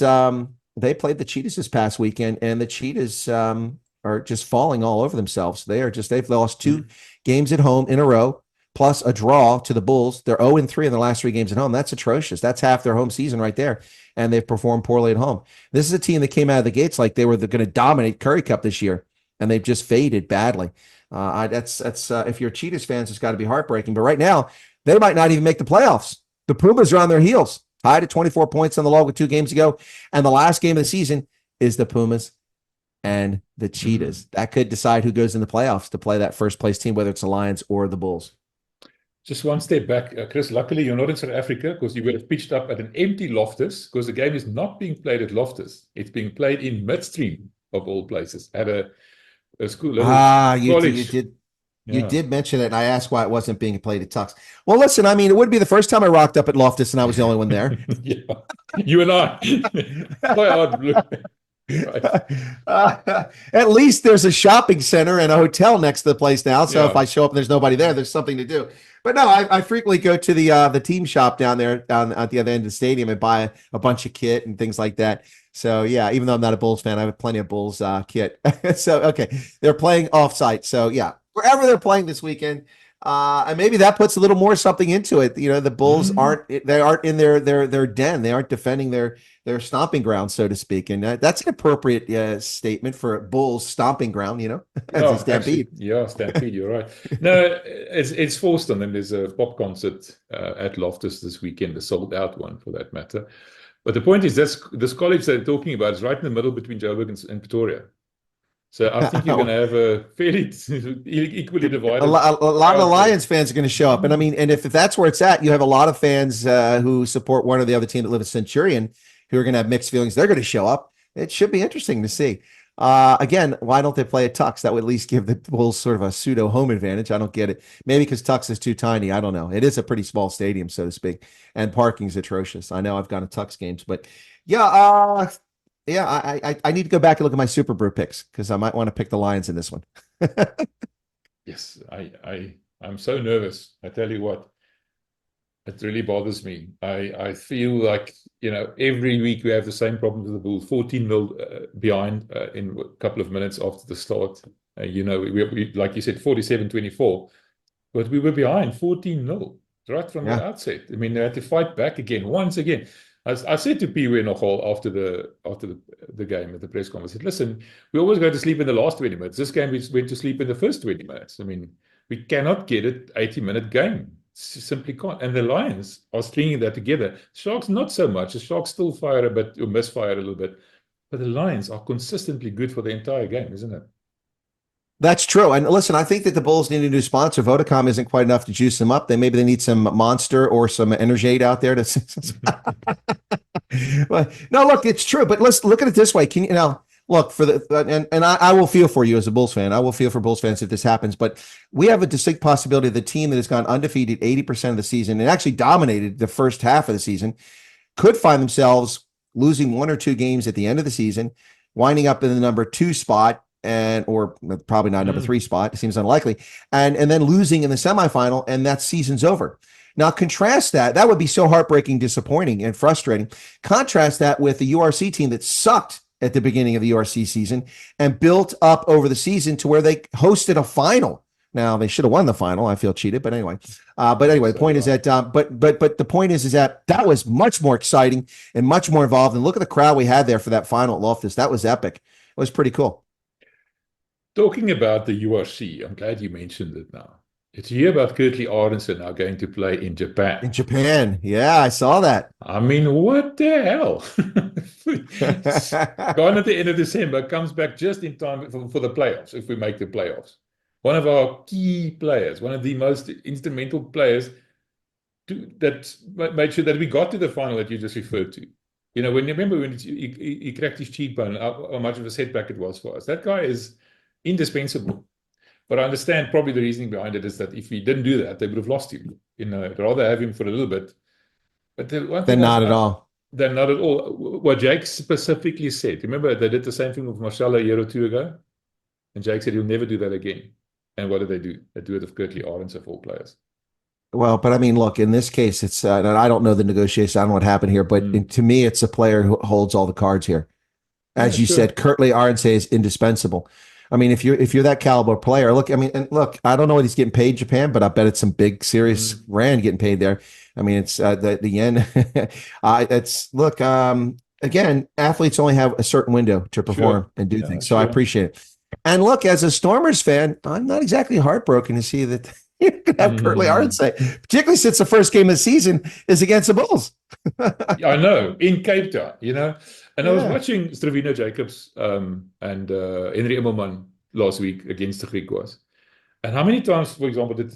they played the Cheetahs this past weekend, and the Cheetahs are just falling all over themselves. They've lost 2 games at home in a row, plus a draw to the Bulls. They're 0-3 in the last 3 games at home. That's atrocious. That's half their home season right there, and they've performed poorly at home. This is a team that came out of the gates like they were going to dominate Currie Cup this year, and they've just faded badly. That's if you're Cheetahs fans, it's got to be heartbreaking. But right now, they might not even make the playoffs. The Pumas are on their heels, tied at 24 points on the log with 2 games ago. And the last game of the season is the Pumas and the Cheetahs. That could decide who goes in the playoffs to play that first place team, whether it's the Lions or the Bulls. Just one step back, Chris. Luckily, you're not in South Africa, because you would have pitched up at an empty Loftus, because the game is not being played at Loftus. It's being played in midstream, of all places, at a school. You did mention it, and I asked why it wasn't being played at Tux. Well, listen, I mean, it would be the first time I rocked up at Loftus, and I was the only one there. Yeah, you and I. At least there's a shopping center and a hotel next to the place now. So if I show up and there's nobody there, there's something to do. But no, I frequently go to the team shop down there at the other end of the stadium and buy a bunch of kit and things like that. So yeah, even though I'm not a Bulls fan, I have plenty of Bulls kit. So okay, they're playing off-site. So yeah, wherever they're playing this weekend. And maybe that puts a little more something into it. The Bulls aren't in their den. They aren't defending their stomping ground, so to speak. And that's an appropriate statement for Bulls stomping ground, as a Stampede. Actually, Stampede, you're right. No, it's forced on them. There's a pop concert at Loftus this weekend, a sold-out one for that matter. But the point is, this college they're talking about is right in the middle between Joburg and Pretoria. So I think you're going to have a fairly equally divided. A lot of Lions fans are going to show up. And I mean, and if that's where it's at, you have a lot of fans who support one or the other team that live in Centurion who are going to have mixed feelings. They're going to show up. It should be interesting to see. Again, why don't they play at Tux? That would at least give the Bulls sort of a pseudo home advantage. I don't get it. Maybe because Tux is too tiny. I don't know. It is a pretty small stadium, so to speak, and parking's atrocious. I know I've gone to Tux games, but yeah, I need to go back and look at my Super Brew picks, because I might want to pick the Lions in this one. Yes, I'm so nervous. I tell you what, it really bothers me. I feel like, every week we have the same problem with the Bulls, 14-0 behind in a couple of minutes after the start. We like you said, 47-24, but we were behind 14-0 right from the outset. I mean, they had to fight back again, once again. I said to Pee Wee in a hall after the game at the press conference, I said, listen, we always go to sleep in the last 20 minutes. This game, we went to sleep in the first 20 minutes. I mean, we cannot get an 80-minute game. Simply can't. And the Lions are stringing that together. Sharks, not so much. The Sharks still fire a bit or misfire a little bit. But the Lions are consistently good for the entire game, isn't it? That's true. And listen, I think that the Bulls need a new sponsor. Vodacom isn't quite enough to juice them up. Maybe they need some Monster or some Energade out there to. But, no, look, it's true. But let's look at it this way. Can you now look for the and I will feel for you as a Bulls fan. I will feel for Bulls fans if this happens. But we have a distinct possibility of the team that has gone undefeated 80% of the season and actually dominated the first half of the season could find themselves losing one or two games at the end of the season, winding up in the number 2 spot. Or probably not number 3 spot. It seems unlikely. And then losing in the semifinal, and that season's over. Now, contrast that would be so heartbreaking, disappointing, and frustrating. Contrast that with the URC team that sucked at the beginning of the URC season and built up over the season to where they hosted a final. Now, they should have won the final. I feel cheated, but anyway. The point is that, but the point is that was much more exciting and much more involved. And look at the crowd we had there for that final at Loftus. That was epic. It was pretty cool. Talking about the URC, I'm glad you mentioned it now. It's here about Currie Arendse now going to play in Japan. In Japan. Yeah, I saw that. I mean, what the hell? Gone at the end of December, comes back just in time for the playoffs, if we make the playoffs. One of our key players, one of the most instrumental players that made sure that we got to the final that you just referred to. You know, remember when he cracked his cheekbone, how much of a setback it was for us. That guy is indispensable. But I understand probably the reasoning behind it is that if he didn't do that, they would have lost him. You know, I'd rather have him for a little bit. But they're not at all. They're not at all. What Jake specifically said, remember they did the same thing with Marcelo a year or two ago? And Jake said he'll never do that again. And what do? They do it with Currie Arendse of all players. Well, but I mean, look, in this case, it's, and I don't know the negotiation, I don't know what happened here, but to me, it's a player who holds all the cards here. As you said, Currie Arendse is indispensable. I mean, if you're that caliber player, look, I mean, and look, I don't know what he's getting paid in Japan, but I bet it's some big, serious rand getting paid there. I mean, it's the yen. Again, athletes only have a certain window to perform and do things. So I appreciate it. And look, as a Stormers fan, I'm not exactly heartbroken to see that you could have Currie Arendse, particularly since the first game of the season is against the Bulls. I know, in Cape Town, you know. And I was watching Stravino Jacobs and Henry Immelman last week against the Griquas. And how many times, for example, did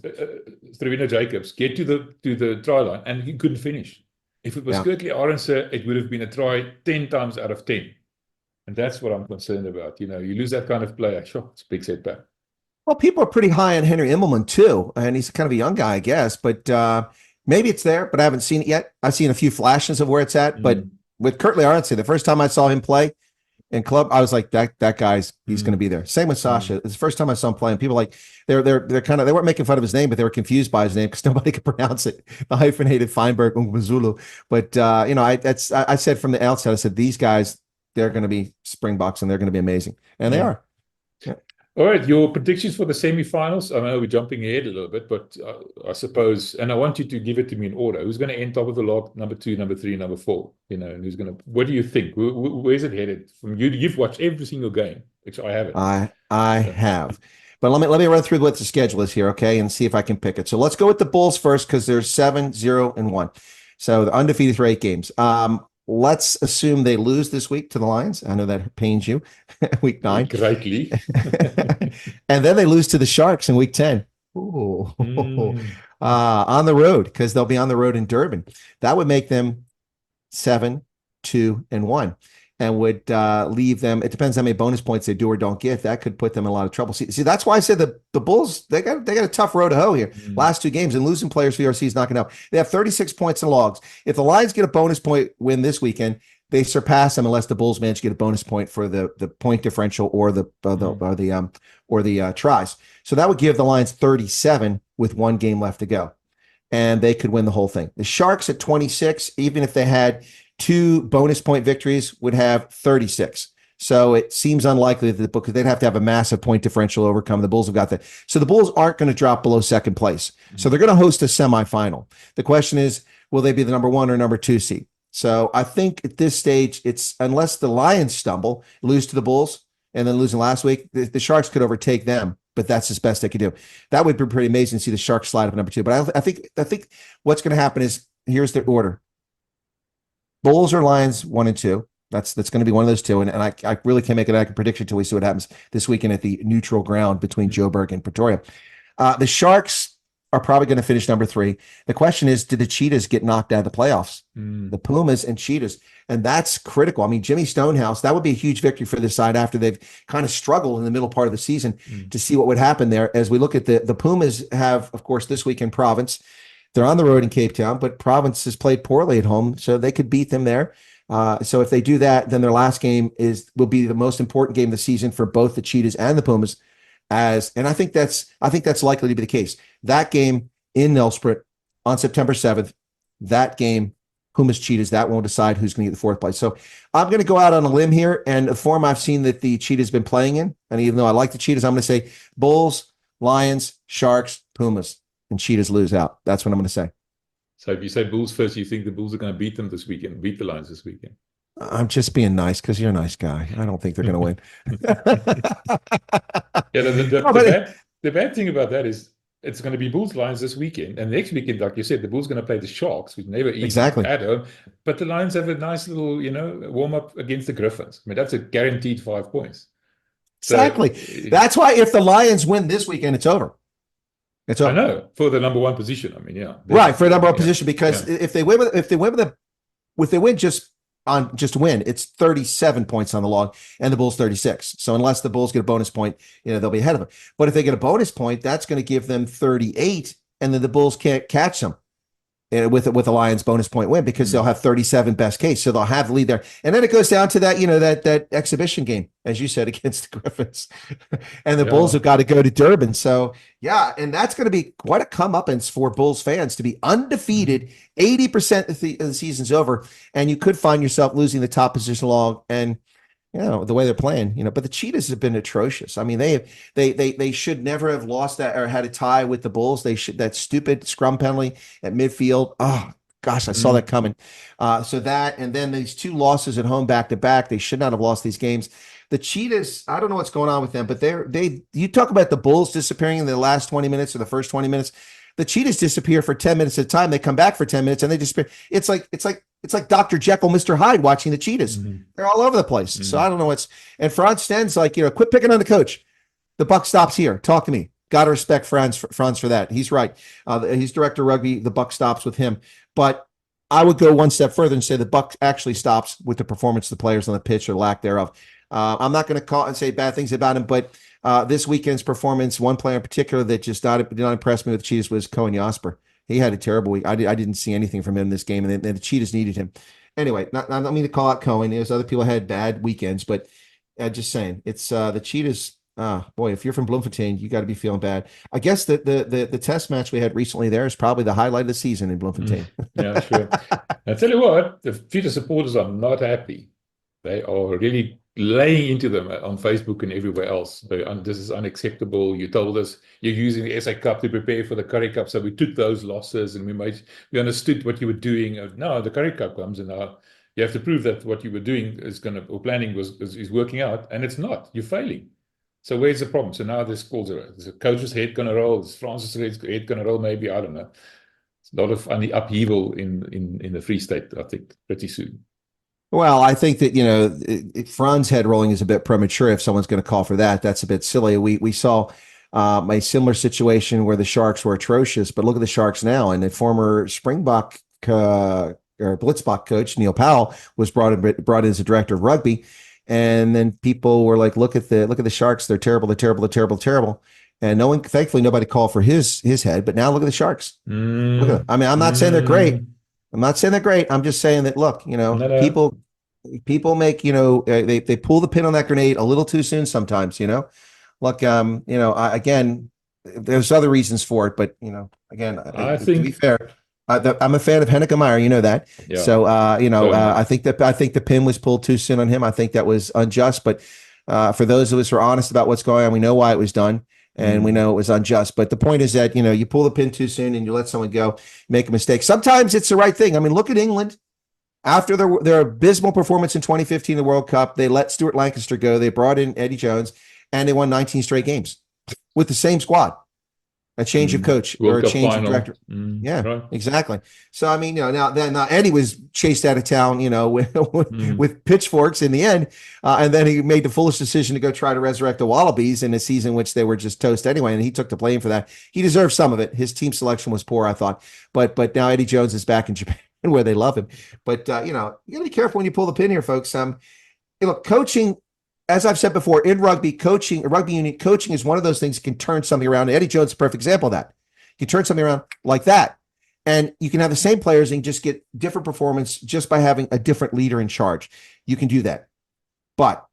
Stravino Jacobs get to the try line and he couldn't finish? If it was Currie Arendse, it would have been a try 10 times out of 10. And that's what I'm concerned about. You know, you lose that kind of player, sure, it's a big setback. Well, people are pretty high on Henry Immelman too, and he's kind of a young guy, I guess. But maybe it's there, but I haven't seen it yet. I've seen a few flashes of where it's at, but with Currie Arendse, the first time I saw him play in club, I was like, that guy's he's going to be there. Same with Sasha. It's the first time I saw him play, and people like they're kind of, they weren't making fun of his name, but they were confused by his name because nobody could pronounce it. The hyphenated Feinberg Ngwazulu. But you know, I said from the outset, I said these guys, they're going to be Springboks and they're going to be amazing, and they are. Yeah. All right, your predictions for the semifinals. I know we're jumping ahead a little bit, but I suppose, and I want you to give it to me in order. Who's going to end top of the log? Number 2, number 3, number 4. You know, and who's going to? What do you think? Where's it headed? From you, you've watched every single game, which I haven't. I have, but let me run through what the schedule is here, okay, and see if I can pick it. So let's go with the Bulls first because there's 7, 0, and 1. So they're undefeated for 8 games. Let's assume they lose this week to the Lions. I know that pains you. Week 9. Greatly. And then they lose to the Sharks in week 10. Ooh. On the road, because they'll be on the road in Durban. That would make them 7, 2, and 1. And would leave them, it depends how many bonus points they do or don't get. That could put them in a lot of trouble. See, that's why I said the Bulls, they got a tough road to hoe here. Last 2 games, and losing players for ERC is not going to help. They have 36 points in logs. If the Lions get a bonus point win this weekend, they surpass them unless the Bulls manage to get a bonus point for the point differential or the tries. So that would give the Lions 37 with 1 game left to go, and they could win the whole thing. The Sharks at 26, even if they had 2 bonus point victories, would have 36. So it seems unlikely that they'd have to have a massive point differential to overcome. The Bulls have got that. So the Bulls aren't going to drop below second place. So they're going to host a semifinal. The question is, will they be the number 1 or number 2 seed? So I think at this stage, it's unless the Lions stumble, lose to the Bulls, and then losing last week, the Sharks could overtake them. But that's as best they could do. That would be pretty amazing to see the Sharks slide up number 2. But I think what's going to happen is here's the order: Bulls or Lions 1 and 2. That's going to be one of those two. And I really can't make an accurate prediction until we see what happens this weekend at the neutral ground between Joburg and Pretoria. The Sharks are probably going to finish number 3. The question is, did the Cheetahs get knocked out of the playoffs? The Pumas and Cheetahs. And that's critical. I mean, Jimmy Stonehouse, that would be a huge victory for this side after they've kind of struggled in the middle part of the season to see what would happen there. As we look at the Pumas have, of course, this week in Province. They're on the road in Cape Town, but Province has played poorly at home, so they could beat them there. So if they do that, then their last game will be the most important game of the season for both the Cheetahs and the Pumas. And I think that's likely to be the case. That game in Nelspruit on September 7th, that game, Pumas Cheetahs, that won't decide who's going to get the 4th place. So I'm going to go out on a limb here, and the form I've seen that the Cheetahs been playing in, and even though I like the Cheetahs, I'm going to say Bulls, Lions, Sharks, Pumas, and Cheetahs lose out. That's what I'm going to say. So if you say Bulls first, you think the Bulls are going to beat them this weekend, beat the Lions this weekend? I'm just being nice because you're a nice guy. I don't think they're going to win. Yeah, the bad thing about that is it's going to be Bulls Lions this weekend, and next weekend, like you said, the Bulls are going to play the Sharks, which never easy at home. But the Lions have a nice little, warm up against the Griffins. I mean, that's a guaranteed 5 points. Exactly. So, that's why if the Lions win this weekend, it's over. It's over. I know, for the number 1 position. I mean, yeah, right, for the number 1 position, because if they win just win, it's 37 points on the log, and the Bulls 36. So unless the Bulls get a bonus point, they'll be ahead of them. But if they get a bonus point, that's going to give them 38, and then the Bulls can't catch them with a Lions bonus point win because they'll have 37 best case. So they'll have the lead there. And then it goes down to that, that exhibition game, as you said, against the Griffins. And the Bulls have got to go to Durban. So, yeah, and that's going to be quite a comeuppance for Bulls fans to be undefeated. 80% of the season's over, and you could find yourself losing the top position log. And the way they're playing, but the Cheetahs have been atrocious. I mean, they should never have lost that or had a tie with the Bulls. That stupid scrum penalty at midfield. Oh gosh, I saw that coming. So that, and then these 2 losses at home back to back, they should not have lost these games. The Cheetahs, I don't know what's going on with them, but you talk about the Bulls disappearing in the last 20 minutes or the first 20 minutes. The Cheetahs disappear for 10 minutes at a time. They come back for 10 minutes and they disappear. It's like Dr. Jekyll, Mr. Hyde watching the Cheetahs. They're all over the place. So I don't know and Franz Sten's like, quit picking on the coach. The buck stops here. Talk to me. Got to respect Franz for that. He's right. He's director of rugby. The buck stops with him. But I would go one step further and say the buck actually stops with the performance of the players on the pitch or lack thereof. I'm not going to call and say bad things about him, but this weekend's performance, one player in particular that just did not impress me with the Cheetahs was Cohen Jasper. He had a terrible week. I didn't see anything from him in this game, and the Cheetahs needed him. Anyway, I don't mean to call out Cohen. There's other people had bad weekends, but just saying, it's the Cheetahs. Boy, if you're from Bloemfontein, you got to be feeling bad. I guess the test match we had recently there is probably the highlight of the season in Bloemfontein. Yeah, sure. I tell you what, the Cheetah supporters are not happy. They are really laying into them on Facebook and everywhere else. This is unacceptable. You told us you're using the SA Cup to prepare for the Currie Cup, so we took those losses and we understood what you were doing. Now the Currie Cup comes, and now you have to prove that what you were doing planning is working out, and it's not. You're failing. So where's the problem? So now there's calls around. There's a coach's head going to roll. Is Francis' head going to roll? Maybe, I don't know. It's a lot of upheaval in the Free State, I think, pretty soon. Well, I think that, Franz head rolling is a bit premature. If someone's going to call for that, that's a bit silly. We saw a similar situation where the Sharks were atrocious, but look at the Sharks now. And the former Springbok or Blitzbok coach, Neil Powell, was brought in as a director of rugby. And then people were like, look at the Sharks. They're terrible. They're terrible. They're terrible. They're terrible. And thankfully, nobody called for his head. But now look at the Sharks. Look at them. I mean, I'm not saying they're great. I'm not saying they're great. I'm just saying that, look, people make, they pull the pin on that grenade a little too soon sometimes, Look, again, there's other reasons for it, but, again, to be fair, I'm a fan of Henneke Meyer, that. Yeah. So, I think the pin was pulled too soon on him. I think that was unjust, but for those of us who are honest about what's going on, we know why it was done. And we know it was unjust. But the point is that, you pull the pin too soon and you let someone go, make a mistake. Sometimes it's the right thing. I mean, look at England. After their abysmal performance in 2015, the World Cup, they let Stuart Lancaster go. They brought in Eddie Jones, and they won 19 straight games with the same squad. A change of coach or a change of director. Yeah, right. Exactly. So, I mean, now Eddie was chased out of town, with pitchforks in the end. And then he made the foolish decision to go try to resurrect the Wallabies in a season which they were just toast anyway. And he took the blame for that. He deserved some of it. His team selection was poor, I thought. But now Eddie Jones is back in Japan where they love him. But, you got to be careful when you pull the pin here, folks. Look, coaching, as I've said before, in rugby, rugby union coaching is one of those things that can turn something around. Eddie Jones is a perfect example of that. You can turn something around like that. And you can have the same players and just get different performance just by having a different leader in charge. You can do that. But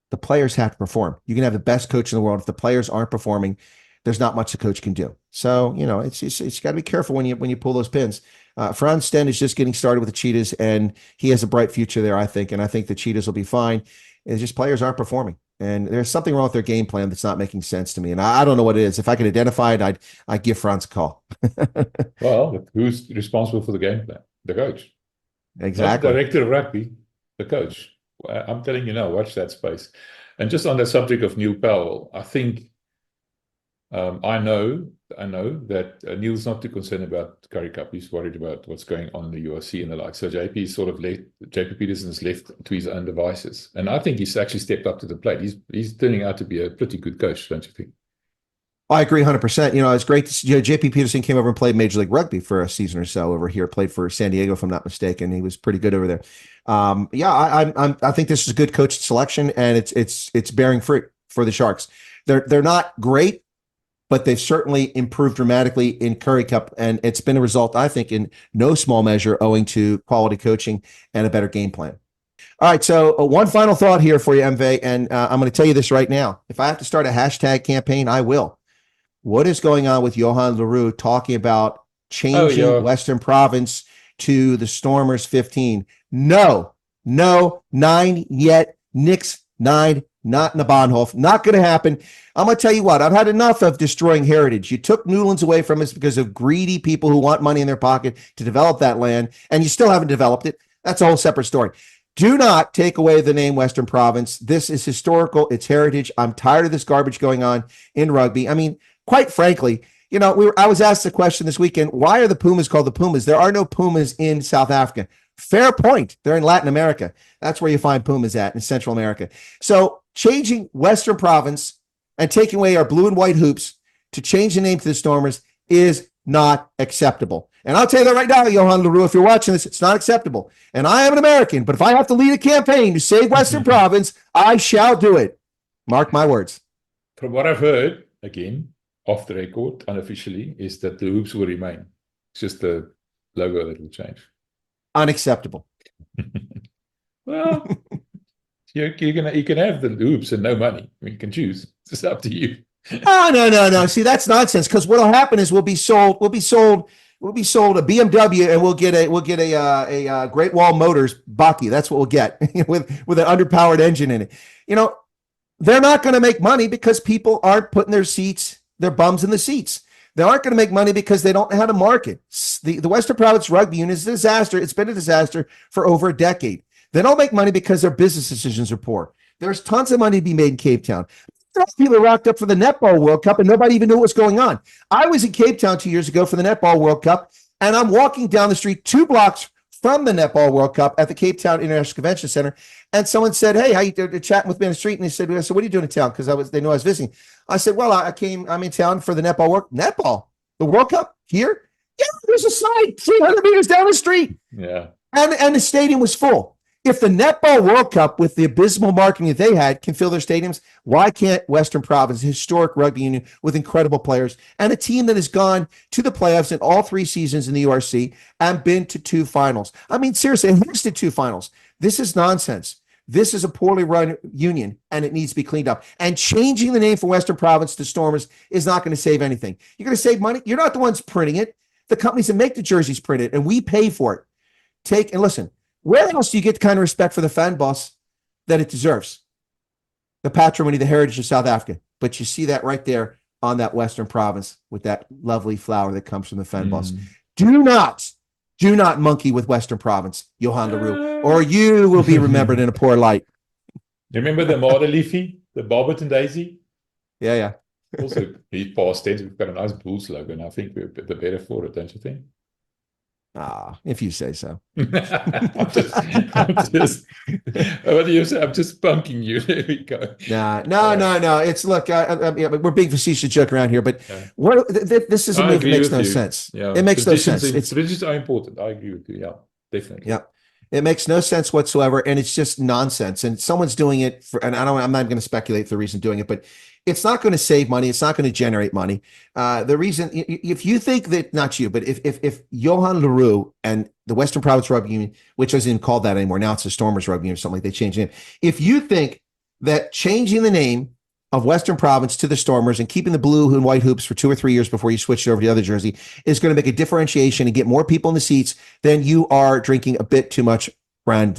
the players have to perform. You can have the best coach in the world. If the players aren't performing, there's not much the coach can do. So, it's got to be careful when you pull those pins. Franz Sten is just getting started with the Cheetahs, and he has a bright future there, I think. And I think the Cheetahs will be fine. It's just players aren't performing, and there's something wrong with their game plan that's not making sense to me. And I don't know what it is. If I could identify it, I'd give Franz a call. Well, who's responsible for the game plan? The coach. Exactly. Not the director of rugby, the coach. I'm telling you now, watch that space. And just on the subject of Neil Powell, I think I know that Neil's not too concerned about Currie Cup. He's worried about what's going on in the URC and the like. So JP Peterson's left to his own devices. And I think he's actually stepped up to the plate. He's turning out to be a pretty good coach, don't you think? I agree 100%. It's great to see, JP Peterson came over and played Major League Rugby for a season or so over here, played for San Diego, if I'm not mistaken. He was pretty good over there. I think this is a good coach selection, and it's bearing fruit for the Sharks. They're not great, but they've certainly improved dramatically in Currie Cup, and it's been a result, I think, in no small measure owing to quality coaching and a better game plan. All right, so one final thought here for you, MV, and I'm going to tell you this right now. If I have to start a hashtag campaign, I will. What is going on with Johan Leroux talking about changing Western Province to the Stormers 15? No, 9 yet. Nix 9, not in the Bahnhof. Not going to happen. I'm going to tell you what, I've had enough of destroying heritage. You took Newlands away from us because of greedy people who want money in their pocket to develop that land, and you still haven't developed it. That's a whole separate story. Do not take away the name Western Province. This is historical. It's heritage. I'm tired of this garbage going on in rugby. I mean, quite frankly, I was asked the question this weekend, why are the Pumas called the Pumas? There are no Pumas in South Africa. Fair point. They're in Latin America. That's where you find Pumas at, in Central America. So changing Western Province and taking away our blue and white hoops to change the name to the Stormers is not acceptable. And I'll tell you that right now, Johan Leroux, if you're watching this, it's not acceptable. And I am an American, but if I have to lead a campaign to save Western Province, I shall do it. Mark my words. From what I've heard, again, off the record, unofficially, is that the hoops will remain. It's just the logo that will change. Unacceptable. Well, you can have the hoops and no money. I mean, you can choose. It's just up to you. Oh, no. See, that's nonsense. Because what'll happen is we'll be sold a BMW, and we'll get a Great Wall Motors Baki. That's what we'll get with an underpowered engine in it. They're not going to make money because people aren't putting their bums in the seats. They aren't going to make money because they don't know how to market. The Western Province Rugby Union is a disaster. It's been a disaster for over a decade. They don't make money because their business decisions are poor. There's tons of money to be made in Cape Town. People are rocked up for the Netball World Cup and nobody even knew what was going on. I was in Cape Town 2 years ago for the Netball World Cup, and I'm walking down the street 2 blocks from the Netball World Cup at the Cape Town International Convention Center. And someone said, "Hey, how you doing?" Chatting with me on the street. And they said, "So what are you doing in town?" Because they knew I was visiting. I said, "Well, I'm in town for the Netball, the World Cup here." Yeah, there's a sign 300 meters down the street. Yeah. And the stadium was full. If the Netball World Cup, with the abysmal marketing that they had, can fill their stadiums, why can't Western Province, a historic rugby union with incredible players and a team that has gone to the playoffs in all 3 seasons in the URC and been to 2 finals? I mean, seriously, hosted 2 finals. This is nonsense. This is a poorly run union, and it needs to be cleaned up. And changing the name from Western Province to Stormers is not going to save anything. You're going to save money. You're not the ones printing it. The companies that make the jerseys print it, and we pay for it. And listen, where else do you get the kind of respect for the fan boss that it deserves? The patrimony, the heritage of South Africa. But you see that right there on that Western Province with that lovely flower that comes from the fan boss. Do not Do not monkey with Western Province, Johan Leroux, or you will be remembered in a poor light. Remember the Marder the Barberton Daisy? Yeah. Also, he past tense. We've got a nice Bulls logo, and I think we're the better for it, don't you think? If you say so. I'm just what do you say? I'm just punking you. There we go. No. It's look, we're being facetious joke around here, but this is a move that makes no sense. Yeah. It makes no sense. Traditions are important. I agree with you. Yeah, definitely. Yeah. It makes no sense whatsoever, and it's just nonsense. And someone's doing it I'm not going to speculate the reason doing it, but it's not going to save money. It's not going to generate money. The reason, if you think that, not you, but if Johan Leroux and the Western Province Rugby Union, which isn't called that anymore, now it's the Stormers Rugby Union or something like they changed the name. If you think that changing the name of Western Province to the Stormers and keeping the blue and white hoops for 2 or 3 years before you switch it over to the other jersey is going to make a differentiation and get more people in the seats, then you are drinking a bit too much brand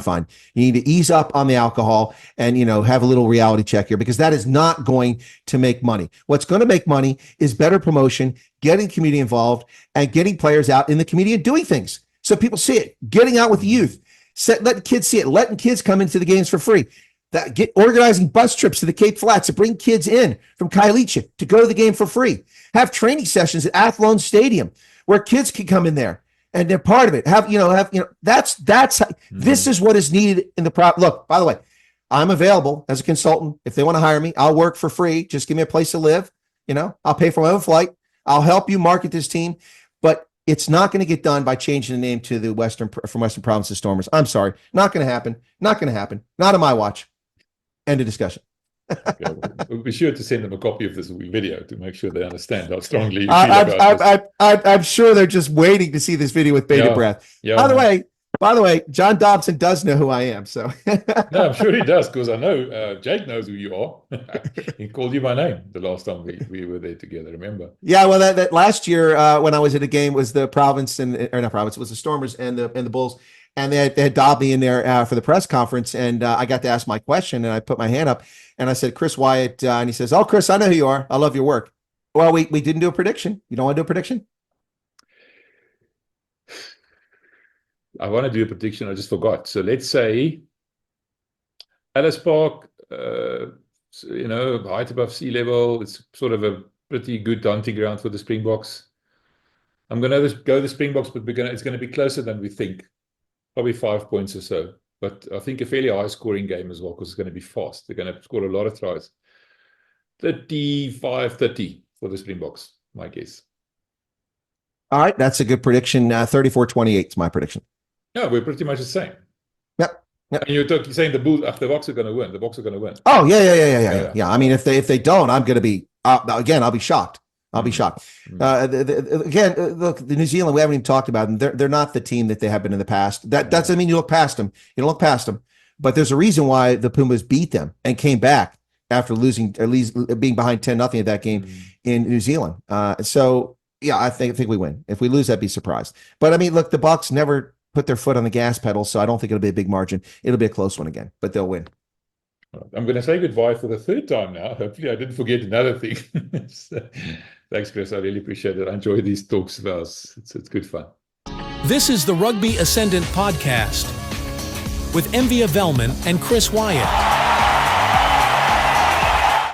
fine. You need to ease up on the alcohol and, have a little reality check here, because that is not going to make money. What's going to make money is better promotion, getting community involved, and getting players out in the community and doing things so people see it, getting out with the youth, letting kids see it, letting kids come into the games for free. Organizing bus trips to the Cape Flats to bring kids in from Kailicha to go to the game for free. Have training sessions at Athlone Stadium where kids can come in there and they're part of it. This is what is needed in the look, by the way, I'm available as a consultant. If they want to hire me, I'll work for free. Just give me a place to live. I'll pay for my own flight. I'll help you market this team, but it's not going to get done by changing the name to the Western Province of Stormers. I'm sorry. Not going to happen. Not going to happen. Not on my watch. End of discussion. Yeah, we'll be sure to send them a copy of this video to make sure they understand how strongly you feel about this. I'm sure they're just waiting to see this video with bated breath. Yeah. By the way, John Dobson does know who I am. So no, I'm sure he does, because I know Jake knows who you are. He called you by name the last time we were there together. Remember? Yeah. Well, that last year when I was at a game was the Province or not Province, it was the Stormers and the Bulls. And they had dobbed me in there for the press conference, and I got to ask my question, and I put my hand up, and I said, Chris Wyatt, and he says, "Oh, Chris, I know who you are. I love your work." Well, we didn't do a prediction. You don't want to do a prediction? I want to do a prediction. I just forgot. So let's say Ellispark, height above sea level. It's sort of a pretty good hunting ground for the Springboks. I'm going to go the Springboks, but it's going to be closer than we think. Probably 5 points or so. But I think a fairly high-scoring game as well, because it's going to be fast. They're going to score a lot of tries. 35-30 for the Springboks, my guess. All right, that's a good prediction. 34-28 is my prediction. Yeah, we're pretty much the same. Yep. And you're saying the Boks are going to win. The Boks are going to win. Oh, yeah. I mean, if they don't, I'm going to be, again, I'll be shocked. I'll be shocked. Again, look, the New Zealand, we haven't even talked about them. They're not the team that they have been in the past. That doesn't mean you look past them. You don't look past them. But there's a reason why the Pumas beat them and came back after losing, at least being behind 10-0 at that game in New Zealand. So, yeah, I think we win. If we lose, I'd be surprised. But, I mean, look, the Bucks never put their foot on the gas pedal, so I don't think it'll be a big margin. It'll be a close one again, but they'll win. I'm going to say goodbye for the third time now. Hopefully I didn't forget another thing. Thanks, Chris. I really appreciate it. I enjoy these talks of ours. It's good fun. This is the Rugby Ascendant podcast with Envia Velman and Chris Wyatt.